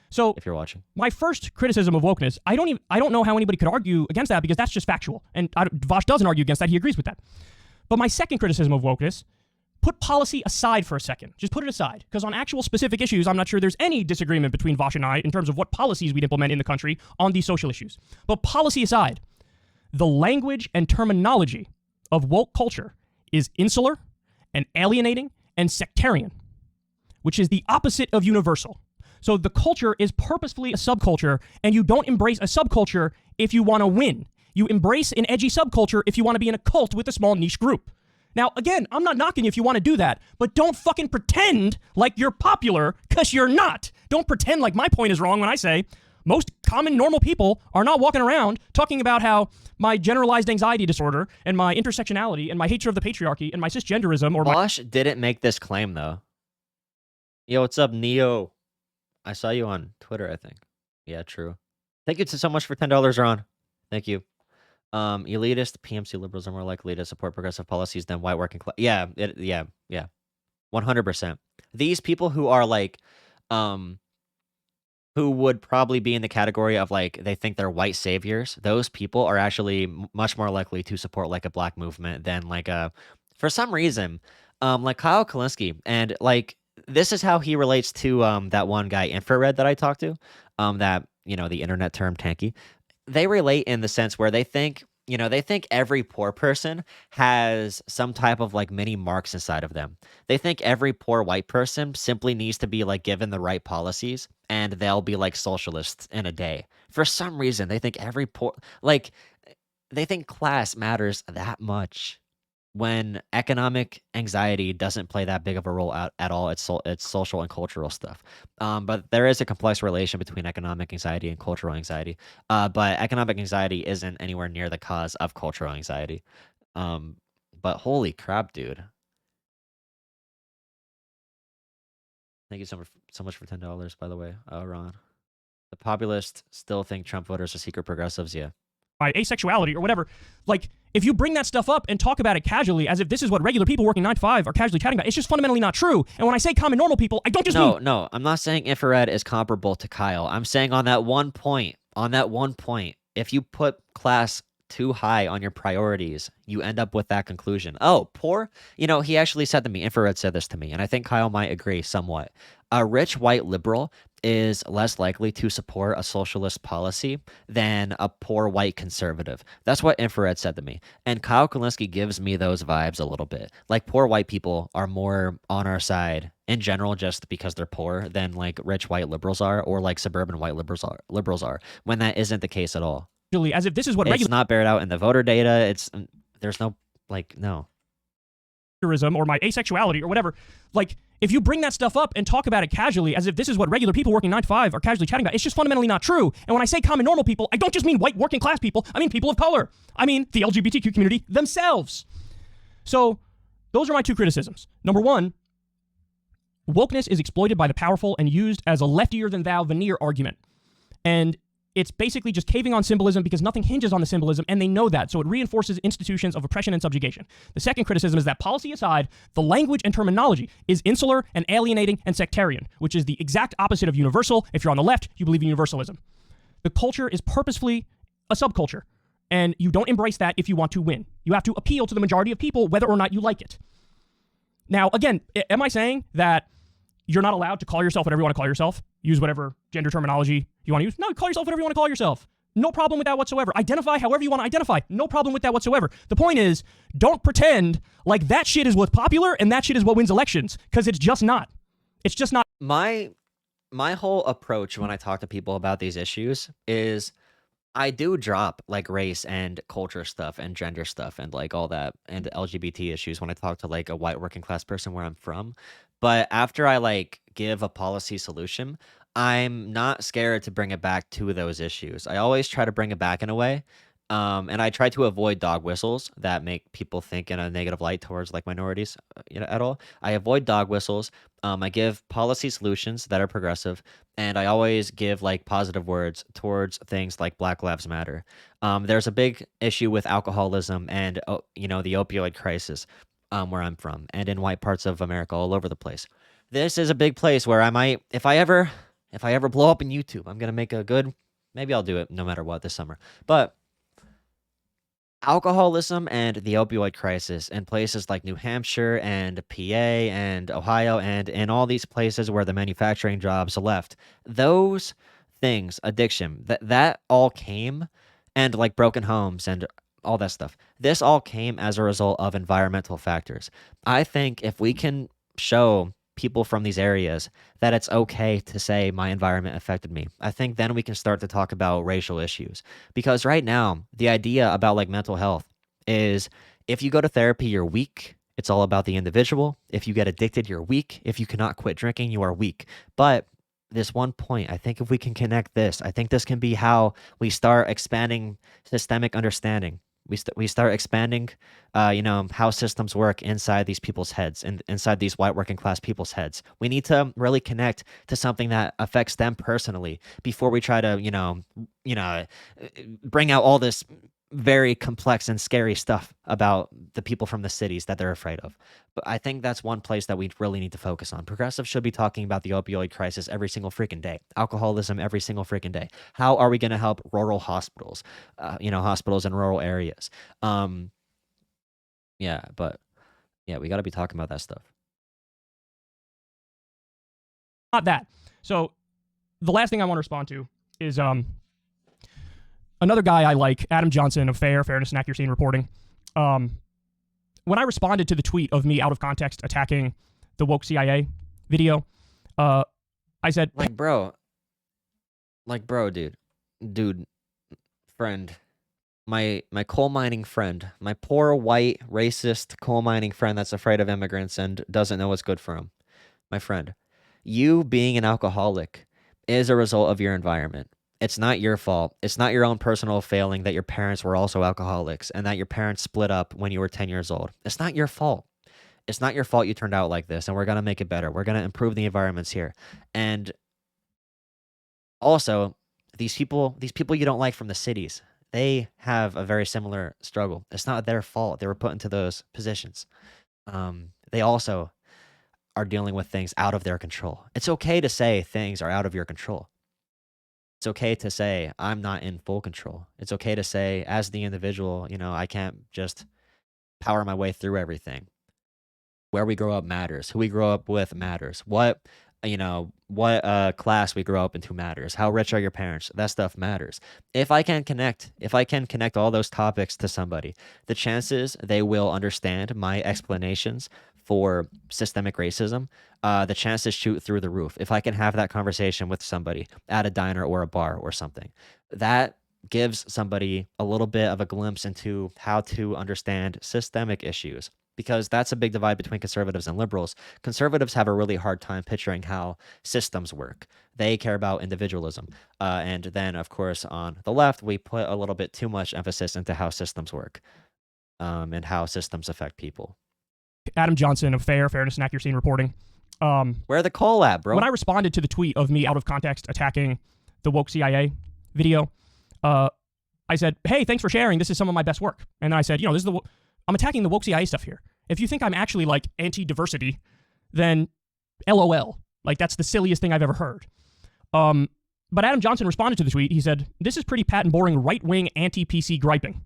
So, if you're watching, my first criticism of wokeness, I don't know how anybody could argue against that because that's just factual, and Vaush doesn't argue against that. He agrees with that. But my second criticism of wokeness, put policy aside for a second. Just put it aside, because on actual specific issues, I'm not sure there's any disagreement between Vaush and I in terms of what policies we'd implement in the country on these social issues. But policy aside, the language and terminology of woke culture is insular and alienating and sectarian, which is the opposite of universal. So the culture is purposefully a subculture, and you don't embrace a subculture if you want to win. You embrace an edgy subculture if you want to be in a cult with a small niche group. Now, again, I'm not knocking you if you want to do that, but don't fucking pretend like you're popular, because you're not. Don't pretend like my point is wrong when I say most common normal people are not walking around talking about how my generalized anxiety disorder and my intersectionality and my hatred of the patriarchy and my cisgenderism or Vaush didn't make this claim, though. Yo, what's up, Neo? I saw you on Twitter, I think. Yeah, true. Thank you so much for $10, Ron. Thank you. Elitist PMC liberals are more likely to support progressive policies than white working class. Yeah, 100%. These people who are like, who would probably be in the category of like, they think they're white saviors. Those people are actually much more likely to support like a black movement than like for some reason, like Kyle Kolinsky. And like, this is how he relates to that one guy, Infrared, that I talked to, that, the internet term tanky. They relate in the sense where they think every poor person has some type of like mini Marx inside of them. They think every poor white person simply needs to be like given the right policies and they'll be like socialists in a day. For some reason, they think they think class matters that much when economic anxiety doesn't play that big of a role at all. It's social and cultural stuff. But there is a complex relation between economic anxiety and cultural anxiety. But economic anxiety isn't anywhere near the cause of cultural anxiety. But holy crap, dude. Thank you so much for $10, by the way, Ron. The populists still think Trump voters are secret progressives, yeah. My asexuality or whatever. Like, if you bring that stuff up and talk about it casually as if this is what regular people working 9 to 5 are casually chatting about, it's just fundamentally not true. And when I say common normal people, I don't just mean... No, I'm not saying Infrared is comparable to Kyle. I'm saying on that one point, if you put class too high on your priorities, you end up with that conclusion. Oh, poor? He actually said to me, Infrared said this to me, and I think Kyle might agree somewhat. A rich white liberal is less likely to support a socialist policy than a poor white conservative. That's what Infrared said to me. And Kyle Kolinsky gives me those vibes a little bit. Like, poor white people are more on our side in general just because they're poor than like rich white liberals are, or like suburban white liberals are, when that isn't the case at all. As if this is what it's not bared out in the voter data. There's no no or my asexuality or whatever. Like, if you bring that stuff up and talk about it casually as if this is what regular people working 9 to 5 are casually chatting about, it's just fundamentally not true. And when I say common normal people, I don't just mean white working class people. I mean people of color. I mean the LGBTQ community themselves. So those are my two criticisms. Number one, Wokeness is exploited by the powerful and used as a leftier than thou veneer argument. And it's basically just caving on symbolism because nothing hinges on the symbolism, and they know that, so it reinforces institutions of oppression and subjugation. The second criticism is that, policy aside, the language and terminology is insular and alienating and sectarian, which is the exact opposite of universal. If you're on the left, you believe in universalism. The culture is purposefully a subculture, and you don't embrace that if you want to win. You have to appeal to the majority of people, whether or not you like it. Now, again, am I saying that you're not allowed to call yourself whatever you want to call yourself? Use whatever gender terminology you want to use? No, call yourself whatever you want to call yourself. No problem with that whatsoever. Identify however you want to identify. No problem with that whatsoever. The point is, don't pretend like that shit is what's popular and that shit is what wins elections, because it's just not. It's just not. My whole approach when I talk to people about these issues is I do drop like race and culture stuff and gender stuff and like all that and LGBT issues when I talk to like a white working class person where I'm from. But after I like give a policy solution, I'm not scared to bring it back to those issues. I always try to bring it back in a way. And I try to avoid dog whistles that make people think in a negative light towards like minorities, at all. I avoid dog whistles. I give policy solutions that are progressive, and I always give like positive words towards things like Black Lives Matter. There's a big issue with alcoholism and the opioid crisis, where I'm from, and in white parts of America all over the place. This is a big place where I might, if I ever blow up in YouTube, I'm gonna make a good. Maybe I'll do it no matter what this summer, but alcoholism and the opioid crisis in places like New Hampshire and PA and Ohio and in all these places where the manufacturing jobs left, those things, addiction, that all came, and like broken homes and all that stuff. This all came as a result of environmental factors. I think if we can show people from these areas that it's okay to say my environment affected me, I think then we can start to talk about racial issues. Because right now, the idea about like mental health is if you go to therapy, you're weak. It's all about the individual. If you get addicted, you're weak. If you cannot quit drinking, you are weak. But this one point, I think if we can connect this, I think this can be how we start expanding systemic understanding. We start expanding, how systems work inside these people's heads and inside these white working class people's heads. We need to really connect to something that affects them personally before we try to, bring out all this very complex and scary stuff about the people from the cities that they're afraid of. But I think that's one place that we really need to focus on. Progressives should be talking about the opioid crisis every single freaking day, alcoholism every single freaking day. How are we going to help rural hospitals, hospitals in rural areas? We got to be talking about that stuff. Not that. So the last thing I want to respond to is another guy I like, Adam Johnson of Fairness and Accuracy in Reporting. When I responded to the tweet of me out of context attacking the woke CIA video, I said, bro, dude, friend, my coal mining friend, my poor white racist coal mining friend that's afraid of immigrants and doesn't know what's good for him. My friend, you being an alcoholic is a result of your environment. It's not your fault. It's not your own personal failing that your parents were also alcoholics and that your parents split up when you were 10 years old. It's not your fault. It's not your fault you turned out like this, and we're going to make it better. We're going to improve the environments here. And also, these people you don't like from the cities, they have a very similar struggle. It's not their fault they were put into those positions. They also are dealing with things out of their control. It's okay to say things are out of your control. It's okay to say, I'm not in full control. It's okay to say, as the individual, I can't just power my way through everything. Where we grow up matters. Who we grow up with matters. What class we grow up into matters. How rich are your parents? That stuff matters. If I can connect all those topics to somebody, the chances they will understand my explanations for systemic racism, the chances shoot through the roof. If I can have that conversation with somebody at a diner or a bar or something, that gives somebody a little bit of a glimpse into how to understand systemic issues, because that's a big divide between conservatives and liberals. Conservatives have a really hard time picturing how systems work. They care about individualism. And then, of course, on the left, we put a little bit too much emphasis into how systems work, and how systems affect people. Adam Johnson of Fairness and Accuracy in Reporting. Where the coal at, bro? When I responded to the tweet of me out of context attacking the woke CIA video, I said, hey, thanks for sharing. This is some of my best work. And then I said, I'm attacking the woke CIA stuff here. If you think I'm actually like anti-diversity, then LOL. Like, that's the silliest thing I've ever heard. But Adam Johnson responded to the tweet. He said, this is pretty pat and boring right-wing anti-PC griping.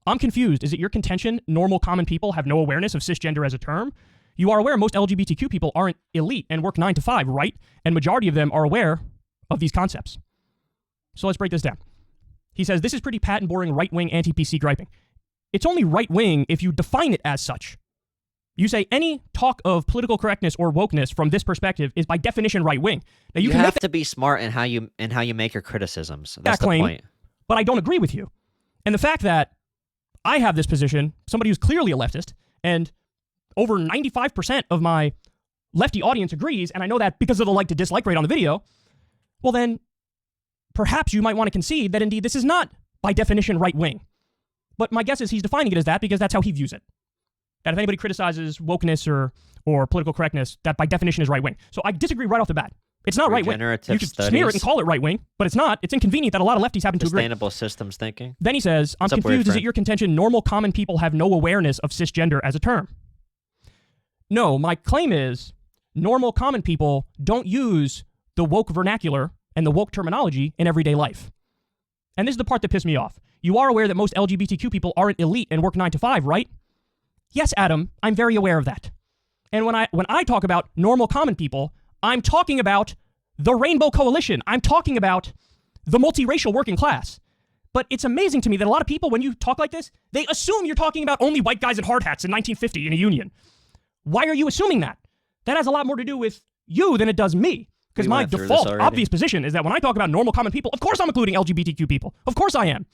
I'm confused. Is it your contention normal common people have no awareness of cisgender as a term? You are aware most LGBTQ people aren't elite and work 9 to 5, right? And majority of them are aware of these concepts. So let's break this down. He says, this is pretty pat and boring right-wing anti-PC griping. It's only right-wing if you define it as such. You say any talk of political correctness or wokeness from this perspective is by definition right-wing. Now you have to be smart in how you make your criticisms. That's the point. But I don't agree with you. And the fact that I have this position, somebody who's clearly a leftist, and over 95% of my lefty audience agrees, and I know that because of the like to dislike rate on the video, well then, perhaps you might want to concede that indeed this is not by definition right-wing. But my guess is he's defining it as that because that's how he views it. That if anybody criticizes wokeness or political correctness, that by definition is right-wing. So I disagree right off the bat. It's not right-wing. You could smear it and call it right-wing, but it's not. It's inconvenient that a lot of lefties happen to agree. Sustainable systems thinking. Then he says, I'm confused. Is it your contention normal common people have no awareness of cisgender as a term? No, my claim is normal common people don't use the woke vernacular and the woke terminology in everyday life. And this is the part that pissed me off. You are aware that most LGBTQ people aren't elite and work 9 to 5, right? Yes, Adam, I'm very aware of that. And when I talk about normal common people, I'm talking about the Rainbow Coalition. I'm talking about the multiracial working class. But it's amazing to me that a lot of people, when you talk like this, they assume you're talking about only white guys in hard hats in 1950 in a union. Why are you assuming that? That has a lot more to do with you than it does me. Because my default, obvious position is that when I talk about normal common people, of course I'm including LGBTQ people. Of course I am.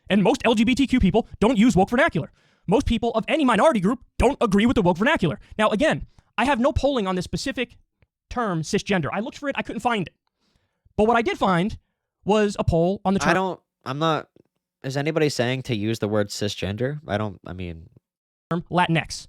And most LGBTQ people don't use woke vernacular. Most people of any minority group don't agree with the woke vernacular. Now, again, I have no polling on this specific term, cisgender. I looked for it. I couldn't find it. But what I did find was a poll on the term. Is anybody saying to use the word cisgender? Latinx.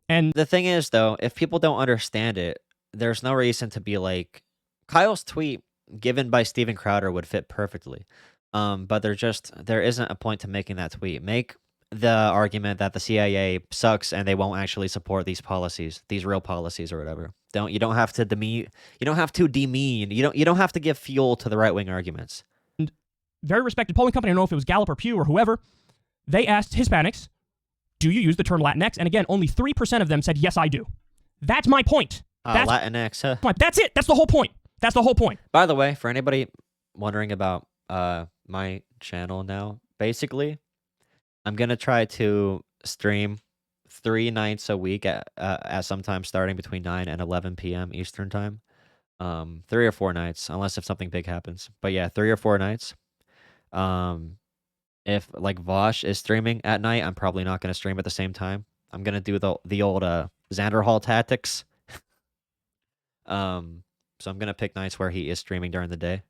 And the thing is, though, if people don't understand it, there's no reason to be like, Kyle's tweet given by Steven Crowder would fit perfectly. But there isn't a point to making that tweet. Make the argument that the CIA sucks and they won't actually support these policies, these real policies or whatever. You don't have to demean, you don't have to give fuel to the right-wing arguments. Very respected polling company, I don't know if it was Gallup or Pew or whoever, they asked Hispanics, do you use the term Latinx? And again, only 3% of them said, yes, I do. That's my point. Latinx, huh? That's it. That's the whole point. That's the whole point. By the way, for anybody wondering about my channel now, basically, I'm going to try to stream 3 nights a week at sometime starting between 9 and 11 p.m. Eastern time. 3 or 4 nights, unless if something big happens. But yeah, 3 or 4 nights. If like Vaush is streaming at night, I'm probably not going to stream at the same time. I'm going to do the old Xander Hall tactics. So I'm going to pick nights where he is streaming during the day.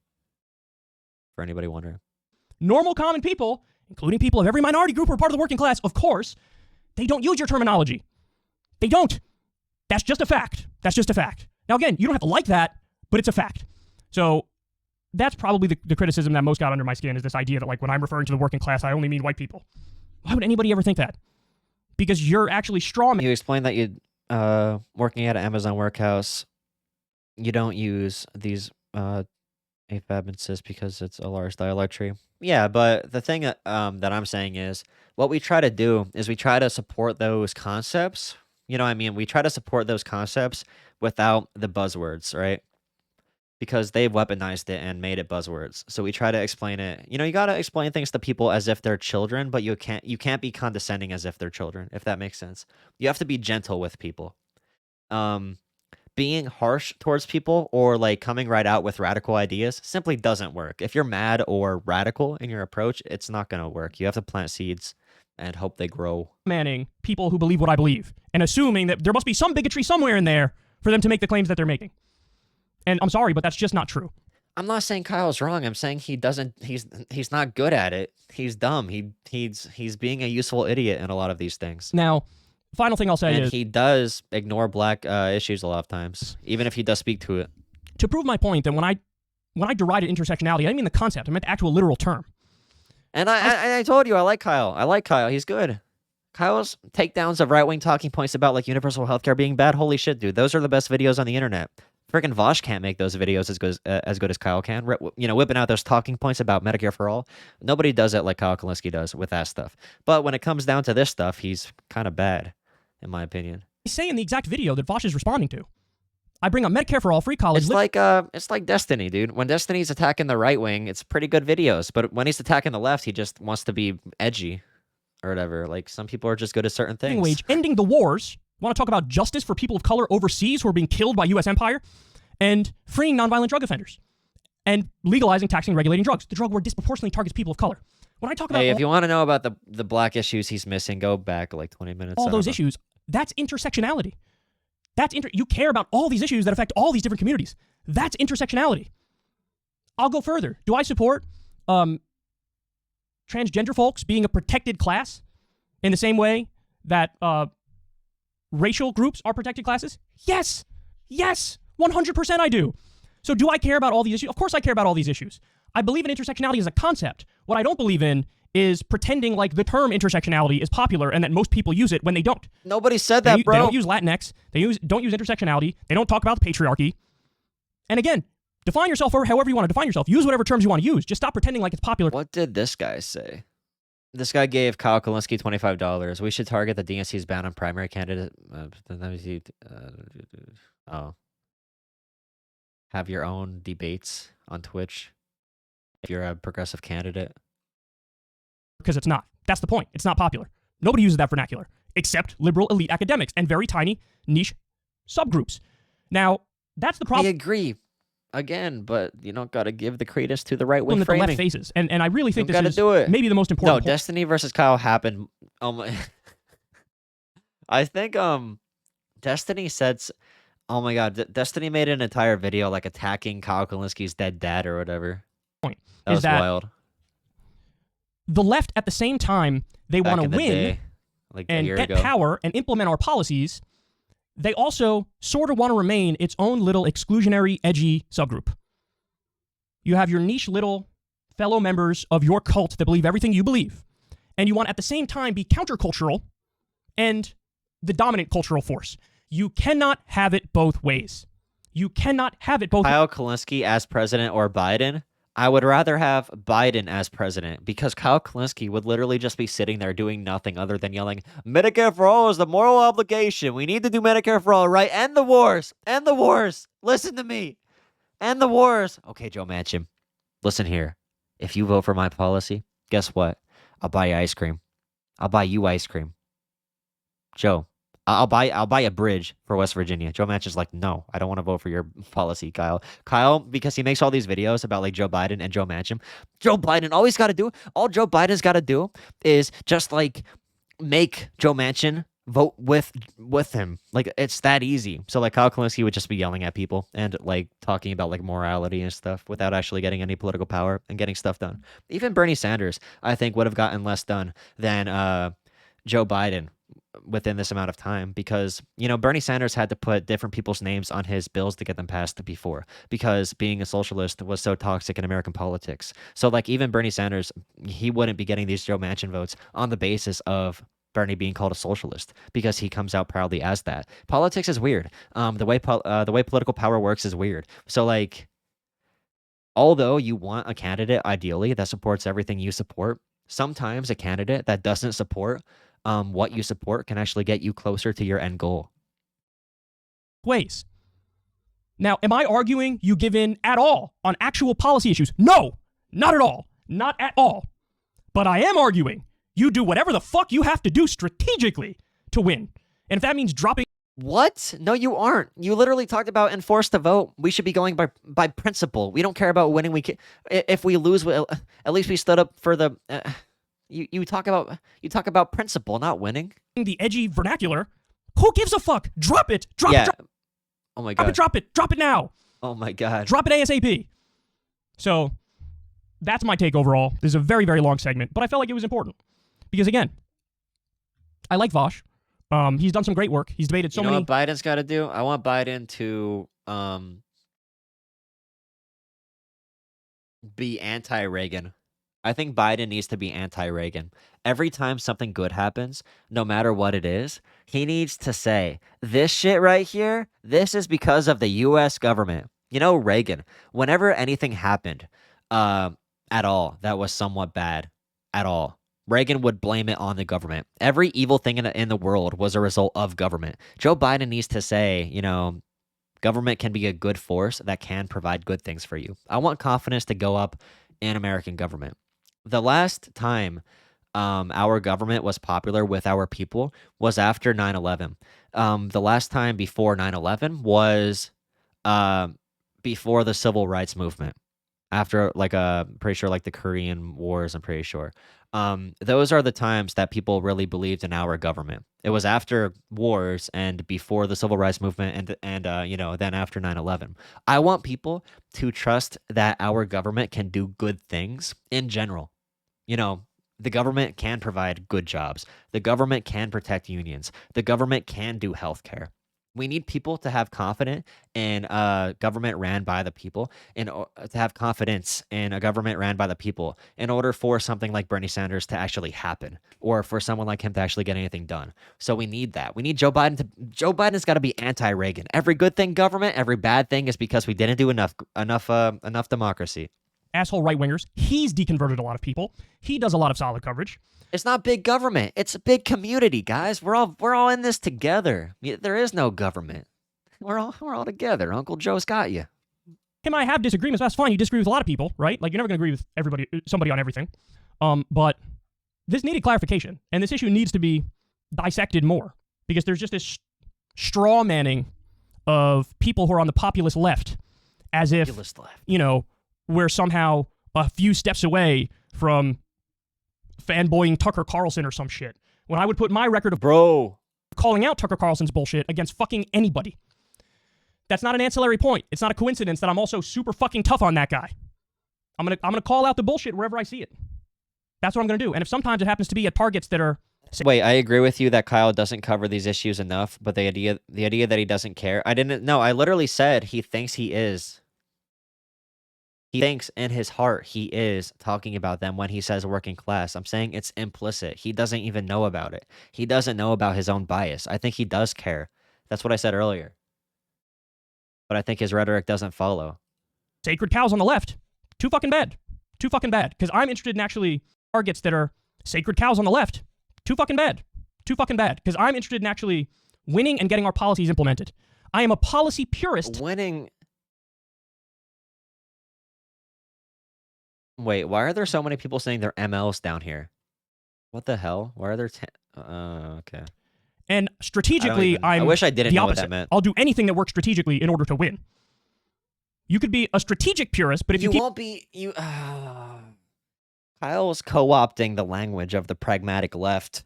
For anybody wondering. Normal common people, including people of every minority group who are part of the working class, of course, they don't use your terminology. They don't. That's just a fact. That's just a fact. Now, again, you don't have to like that, but it's a fact. So that's probably the criticism that most got under my skin is this idea that, like, when I'm referring to the working class, I only mean white people. Why would anybody ever think that? Because you're actually strawman. You explained that you working at an Amazon warehouse, you don't use these AFAB and cis because it's a large dialogue tree. Yeah, but the thing that I'm saying is what we try to do is we try to support those concepts. You know what I mean? We try to support those concepts without the buzzwords, right? Because they've weaponized it and made it buzzwords. So we try to explain it. You know, you got to explain things to people as if they're children, but you can't be condescending as if they're children, if that makes sense. You have to be gentle with people. Being harsh towards people or like coming right out with radical ideas simply doesn't work. If you're mad or radical in your approach, it's not going to work. You have to plant seeds and hope they grow. Manning people who believe what I believe and assuming that there must be some bigotry somewhere in there for them to make the claims that they're making. And I'm sorry, but that's just not true. I'm not saying Kyle's wrong. I'm saying he's not good at it. He's dumb. He's being a useful idiot in a lot of these things. Now, Final thing I'll say And is, he does ignore black issues a lot of times, even if he does speak to it. to prove my point that when I derided intersectionality, I didn't mean the concept. I meant the actual literal term. And I told you, I like Kyle. I like Kyle. He's good. Kyle's takedowns of right-wing talking points about like universal healthcare being bad. Holy shit, dude. Those are the best videos on the internet. Freaking Vaush can't make those videos as good as Kyle can. Whipping out those talking points about Medicare for all. Nobody does it like Kyle Kolinsky does with that stuff. But when it comes down to this stuff, he's kind of bad, in my opinion. I say in the exact video that Vaush is responding to. I bring up Medicare for all, free college. It's like Destiny, dude. When Destiny's attacking the right wing, it's pretty good videos. But when he's attacking the left, he just wants to be edgy or whatever. Like, some people are just good at certain things. Wage, ending the wars. Want to talk about justice for people of color overseas who are being killed by U.S. empire, and freeing nonviolent drug offenders, and legalizing, taxing, and regulating drugs. The drug war disproportionately targets people of color. When I talk about if you want to know about the black issues he's missing, go back like 20 minutes. all those issues, that's intersectionality. You care about all these issues that affect all these different communities. That's intersectionality. I'll go further. Do I support transgender folks being a protected class in the same way that racial groups are protected classes? Yes. Yes. 100% I do. So do I care about all these issues? Of course I care about all these issues. I believe in intersectionality as a concept. What I don't believe in is pretending like the term intersectionality is popular and that most people use it when they don't. Nobody said that, bro. They don't use Latinx. Don't use intersectionality. They don't talk about the patriarchy. And again, define yourself however you want to define yourself. Use whatever terms you want to use. Just stop pretending like it's popular. What did this guy say? This guy gave Kyle Kolinsky $25. We should target the DNC's ban on primary candidate. Have your own debates on Twitch if you're a progressive candidate. Because it's not. That's the point. It's not popular. Nobody uses that vernacular except liberal elite academics and very tiny niche subgroups. Now, that's the problem. I agree. Again, but you don't got to give the credence to the right wing that framing. the left faces. And I really think this is maybe the most important point. Destiny versus Kyle happened. Oh my. I think Destiny said, oh my god, Destiny made an entire video like attacking Kyle Kolinsky's dead dad or whatever. Point that was wild. The left, at the same time, they want to win and get power and implement our policies. They also sort of want to remain its own little exclusionary, edgy subgroup. You have your niche little fellow members of your cult that believe everything you believe. And you want, at the same time, be countercultural and the dominant cultural force. You cannot have it both ways. You cannot have it both ways. Kyle Kolinsky as president or Biden? I would rather have Biden as president because Kyle Kolinsky would literally just be sitting there doing nothing other than yelling, Medicare for all is the moral obligation. We need to do Medicare for all, right? End the wars. End the wars. Listen to me. End the wars. Okay, Joe Manchin, listen here. If you vote for my policy, guess what? I'll buy you ice cream. I'll buy you ice cream. Joe, I'll buy a bridge for West Virginia. Joe Manchin's like, no, I don't want to vote for your policy, Kyle. Kyle, because he makes all these videos about like Joe Biden and Joe Manchin. Joe Biden, all Joe Biden's got to do is just like make Joe Manchin vote with him. Like, it's that easy. So like Kyle Kolinsky would just be yelling at people and like talking about like morality and stuff without actually getting any political power and getting stuff done. Even Bernie Sanders, I think, would have gotten less done than Joe Biden within this amount of time because, you know, Bernie Sanders had to put different people's names on his bills to get them passed before because being a socialist was so toxic in American politics. So like even Bernie Sanders, he wouldn't be getting these Joe Manchin votes on the basis of Bernie being called a socialist because he comes out proudly as that. Politics is weird. The way political power works is weird. So like, although you want a candidate ideally that supports everything you support, sometimes a candidate that doesn't support what you support can actually get you closer to your end goal. Ways. Now, am I arguing you give in at all on actual policy issues? No, not at all. Not at all. But I am arguing you do whatever the fuck you have to do strategically to win. And if that means dropping... What? No, you aren't. You literally talked about enforce the vote. We should be going by principle. We don't care about winning. If we lose, at least we stood up for the... You talk about principle, not winning. The edgy vernacular. Who gives a fuck? Drop it. Drop it. Oh my god. Drop it. Drop it now. Oh my god. Drop it ASAP. So that's my take overall. This is a very, very long segment, but I felt like it was important because again, I like Vaush. He's done some great work. He's debated so You know many. what Biden's got to do? I want Biden to be anti-Reagan. I think Biden needs to be anti-Reagan. Every time something good happens, no matter what it is, he needs to say, this shit right here, this is because of the US government. You know, Reagan, whenever anything happened at all that was somewhat bad at all, Reagan would blame it on the government. Every evil thing in the world was a result of government. Joe Biden needs to say, you know, government can be a good force that can provide good things for you. I want confidence to go up in American government. The last time our government was popular with our people was after 9/11. The last time before 9/11 was before the civil rights movement. After pretty sure like the Korean Wars, I'm pretty sure. Those are the times that people really believed in our government. It was after wars and before the civil rights movement and you know, then after 9/11. I want people to trust that our government can do good things in general. You know, the government can provide good jobs. The government can protect unions. The government can do healthcare. We need people to have confidence in a government ran by the people, to have confidence in a government ran by the people in order for something like Bernie Sanders to actually happen, or for someone like him to actually get anything done. So we need that. We need Joe Biden to. Joe Biden's got to be anti-Reagan. Every good thing government, every bad thing is because we didn't do enough democracy. Asshole right wingers. He's deconverted a lot of people. He does a lot of solid coverage. It's not big government. It's a big community, guys. We're all in this together. There is no government. We're all together. Uncle Joe's got you. Him and I have disagreements. That's fine. You disagree with a lot of people, right? Like, you're never going to agree with somebody on everything. But this needed clarification, and this issue needs to be dissected more, because there's just this straw manning of people who are on the populist left, as if, you know, we're somehow a few steps away from fanboying Tucker Carlson or some shit, when I would put my record of calling out Tucker Carlson's bullshit against fucking anybody. That's not an ancillary point. It's not a coincidence that I'm also super fucking tough on that guy. I'm gonna call out the bullshit wherever I see it. That's what I'm gonna do. And if sometimes it happens to be at targets that are... Wait, I agree with you that Kyle doesn't cover these issues enough, but the idea that he doesn't care, I literally said he thinks he is. He thinks in his heart he is talking about them when he says working class. I'm saying it's implicit. He doesn't even know about it. He doesn't know about his own bias. I think he does care. That's what I said earlier. But I think his rhetoric doesn't follow. Sacred cows on the left. Too fucking bad. Too fucking bad. Because I'm interested in actually targets that are sacred cows on the left. Too fucking bad. Too fucking bad. Because I'm interested in actually winning and getting our policies implemented. I am a policy purist. Winning... Wait, why are there so many people saying they're MLs down here? What the hell? Why are there okay. And strategically, I wish I didn't the know opposite. what that meant. I'll do anything that works strategically in order to win. You could be a strategic purist, but if you won't be... Kyle's co-opting the language of the pragmatic left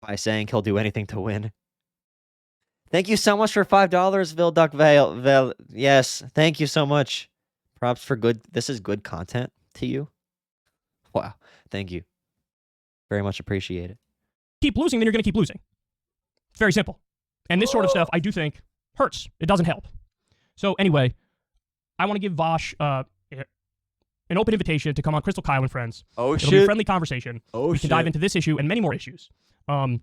by saying he'll do anything to win. Thank you so much for $5, Vilduck Vale. Yes, thank you so much. Props for good... This is good content to you? Wow, thank you. Very much appreciate it. keep losing, then you're going to keep losing. It's very simple. And this sort of stuff, I do think, hurts. It doesn't help. So anyway, I want to give Vaush an open invitation to come on Crystal Kyle and Friends. Oh, It'll be a friendly conversation. We can shit. dive into this issue and many more issues. I've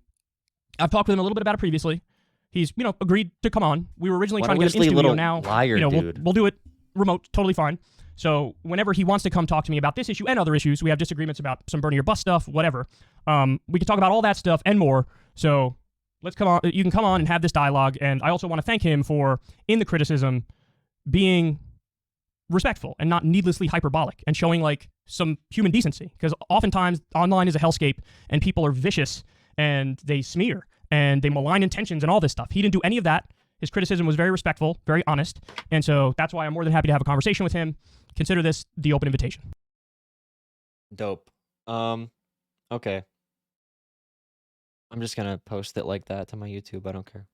talked with him a little bit about it previously. He's, agreed to come on. We were originally trying to get him in studio. Now, liar, dude. We'll do it remote, totally fine. So whenever he wants to come talk to me about this issue and other issues, we have disagreements about some burning your bus stuff, whatever. We can talk about all that stuff and more. So let's come on. You can come on and have this dialogue. And I also want to thank him for, in the criticism, being respectful and not needlessly hyperbolic and showing like some human decency. Because oftentimes online is a hellscape and people are vicious and they smear and they malign intentions and all this stuff. He didn't do any of that. His criticism was very respectful, very honest. And so that's why I'm more than happy to have a conversation with him. Consider this the open invitation. Dope. Okay. I'm just gonna post it like that to my YouTube. I don't care.